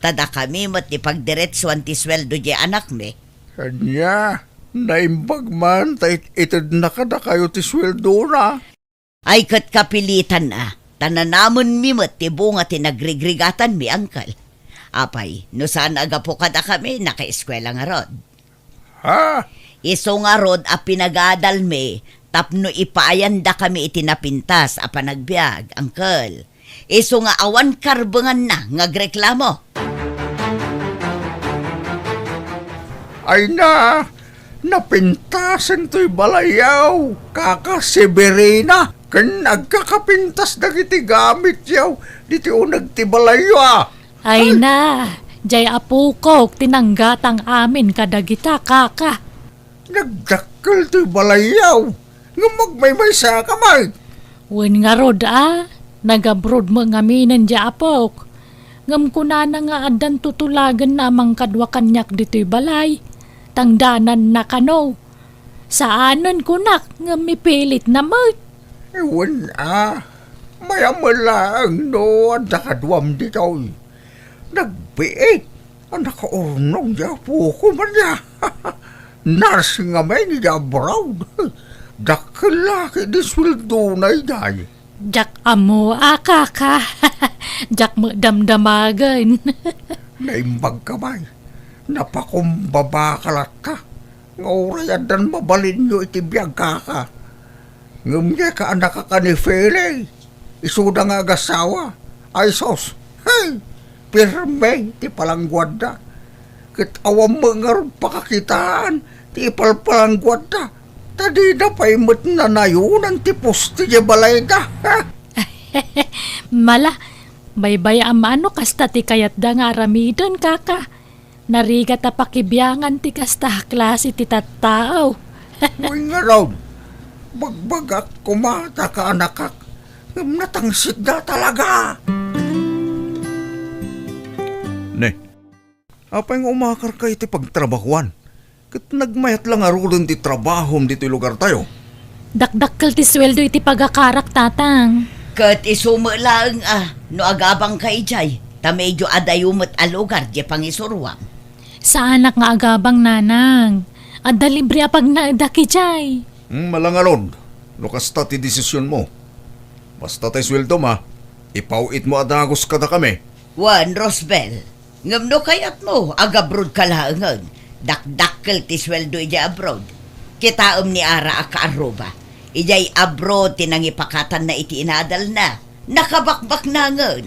Tada kami mat ipagdiretsuan ti sweldo di anak mi. Kanya, naimbag man, itad na kada kayo ti sweldo na. Ay kat kapilitan ah. Tananamon mi mat ti bunga ti nagrigrigatan mi, angkal. Apay, no saan aga po kada kami, naka-eskwela nga rod. Ha? Iso nga rod a pinagadal mi, tapno ipaayanda kami itinapintas a panagbiag, angkal. Iso nga awan karbengan na ngagreklamo. Ay na, napintasan to'y balayaw, kaka Severina, kan nagkakapintas na kiti gamit yaw, diti unag ti balayo ah. Ay na, jay apukok tinanggatang amin kadagita kaka. Nagdakkel to'y balayaw, nga magmaymay sa kamay. Wen nga rod nagabroad mo nga minen di apok. Ngam kuna na nga adan tutulagan namang kadwa kanyak dito'y balay. Tangdanan na kano. Saanan kunak nga mipilit na mo. Ewan mayamalang no, ang nakadwam dito'y. Nagbiit, ang nakaurnong niya po ko man niya. Nars nga may niya brown. Dakalaki di sweldo na iday. Jak amo kaka. Jak mo damdamagan. Naimbag kamay. Napakumbaba kalat ka. Nga urayan dan mabalin nyo iti biyag kaka. Ngumye ka anak ka ni Fele. Isuda nga agasawa. Ay sos. Hey! Pirme ti palangguad da. Kit awam mo nga rin pakakitaan. Ti ipalpalangguad da. Tadi na paimot na nayunan ti posti niya balay da. Mala, baybay amano kasta ti kayat da nga aramidon kaka. Nariga ta pakibiyangan ti kasta klase ti tattao. Uy nga raw. Bagbagak kumata ka anakak. Natangsit na talaga. Ne, apay nga umakar kayo ti pagtrabahuan. Kat nagmayat lang arulon ti trabahom dito lugar tayo. Dakdakkel ti sweldo iti pagakarak tatang. Kat isumo lang no agabang kay jay. Ta medyo adayumot a lugar di pangisurwam. Sa anak nga agabang nanang. Adda libre apag naadaki jay. Malangalon, lukasta ti desisyon mo. Basta tayo sweldo ma, ipauit mo adagos kada kami. Juan Rosbel, ngamno kayat mo, agabrod ka laangan. Dakdakkel ti sweldo ija abroad. Kitaom ni Ara akaaruba. Ijay abroad tinangipakatan na iti inadal na. Nakabakbak na ngan.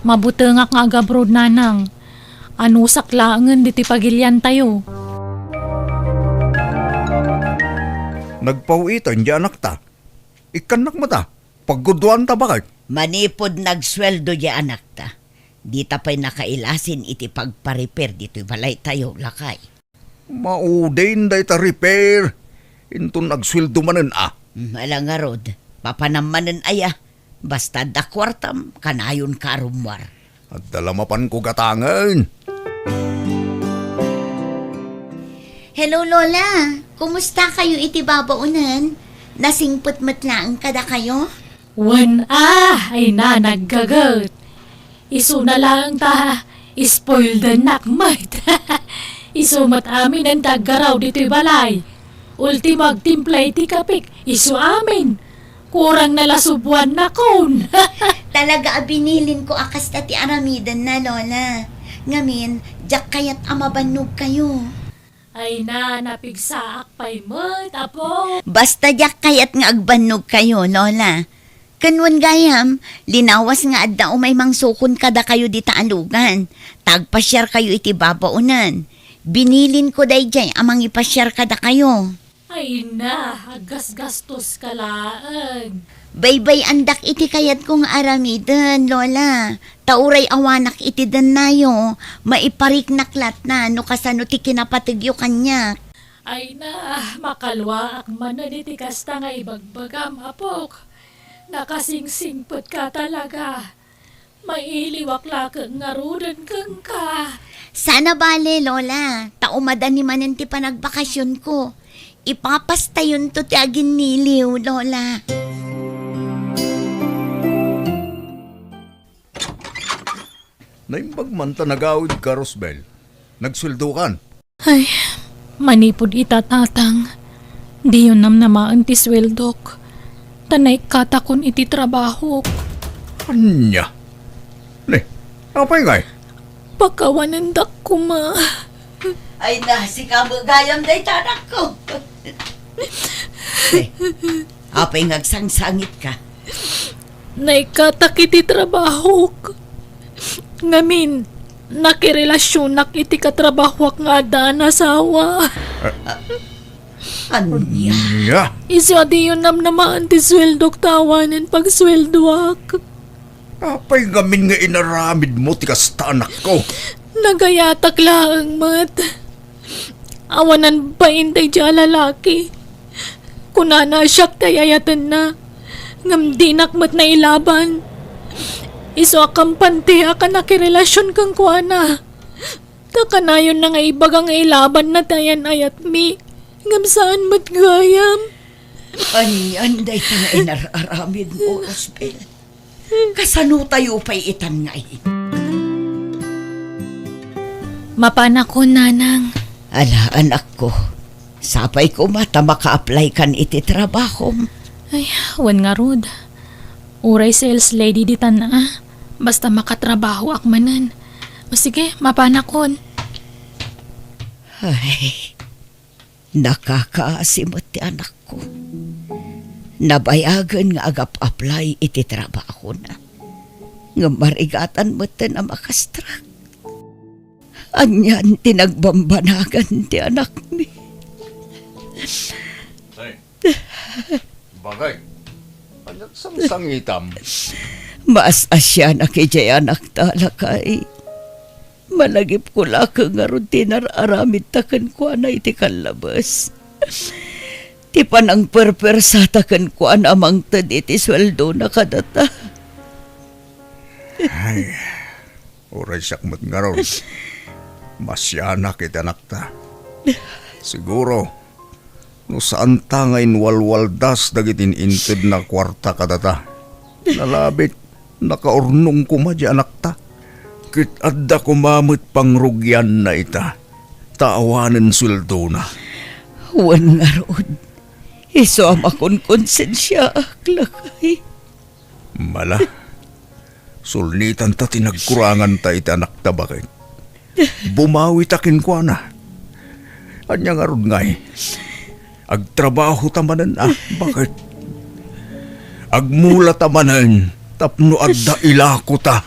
Mabutengak nga agabrod nanang. Anusak laangan diti pagilyan tayo. Nagpauitan di anak ta. Ikanak mo ta. Pagguduan ta bakit? Manipod nagsweldo di anak ta. Di tapay nakailasin iti pagpa-repair dito'y balay tayo, lakay. Maudain day ta repair. Into nagsweldo manen Alang nga rod, papanamanan aya. Basta da kwartam, kanayon karumwar. At dalamapan ko gatangan. Hello, Lola. Kumusta kayo iti babaunan? Nasingput matlaang kada kayo? Wen ay nanaggagat. Isu na lang ta, spoiled na nakmat. Isumat amin ang taggaraw dito'y balay. Ultimo agtimplay ti kapik, isu amin. Kurang nalasubuan na kon. Talaga binilin ko akas ti aramidan na, Lola. Ngamin, jak kayat amabanog kayo. Ay na, napigsaak pa'y mat, apo. Basta jak kayat nga agbanog kayo, Lola. Kanwan gayam, linawas nga adda umay mangsukon kada kayo di taalugan. Tagpasyar kayo iti babaunan. Binilin ko dayjay amang ipasyar kada kayo. Ay na, agas-gastos ka laan. Baybay andak iti kayat kong aramidan, Lola. Tauray awanak iti dan nayo. Maiparik naklat na no kasano ti kinapatigyo kanya. Ay na, makalwa ak manan iti kasta nga ibagbagam, apok. Nakasingsingpot ka talaga. Mailiwak lakang ngarudan kang ka. Sana bale, Lola. Taumadan ni manan ti panagbakasyon ko. Ipapastayon to ti agin niliw, Lola. Naimbag man ta nagawid ka, Rosbel. Nagsuldukan. Ay, manipod itatatang. Di yun namaan ti sweldok. Tanay katakon iti trabaho. Anya? Ne, apay ngay? Pagkawanandak ko ma. Ay na, si kabagayam day tanak ko. Apay ngagsangsangit ka. Naikatak iti trabaho. Ngamin, nakirelasyon nak iti katrabaho nga daan asawa. Anya? Anya? Isya di yun namaan ti sweldok tawanan pag sweldoak. Apay gamin nga inaramid mo ti kastanak ko. Nagayatak lang mat. Awanan ba intay dya lalaki? Kunana siyak tayayatan na. Ngamdinak mat na ilaban. Iso akampante ka nakirelasyon kang kuana. Takanayon na nga ibagang ilaban na tayan ayat mi. Ngamsaan mat gayam. Anyan day ka na inararamid mo, Rosbel. Kasano tayo pa'y itan ngay? Mapana ko, nanang. Ala, anak ko. Sapay ko mata maka-apply kan iti trabaho. Ay, wan nga rod. Uray sales lady di na. Basta makatrabaho akmanan. O sige, mapanakon. Ay, nakakaasimot ti anak ko. Nabayagan nga agap-apply iti trabaho na. Nga marigatan mo na makastrak. Anyan tinagbambanagan ti anak mi. Ay, bagay. Anyag samsangitam. Mas asya na kay anak talakay. Malagip ko laka nga ron tinararamid takan ko na iti kalabas. Ti panang perpersatakan ko amang tad iti sweldo na kadata. Ay, oray siyak mat nga ron. Masyanak iti anak ta. Siguro, no saan ta ngayon walwaldas dagitin inted na kwarta kadata. Nalabit, nakaurnong kumadya anak ta. Kit adda kumamit pangrugyan na ita. Taawanan sweldo na. Wan nga ron. Iso amakon konsensya aklakay. Mala, sulnitan ta tinagkurangan ta iti anak ta bakit. Bumawi takin ko na. Anya nga ron ngay. Agtrabaho tamanan bakit? Agmula tamanan tapno adda ilako ta.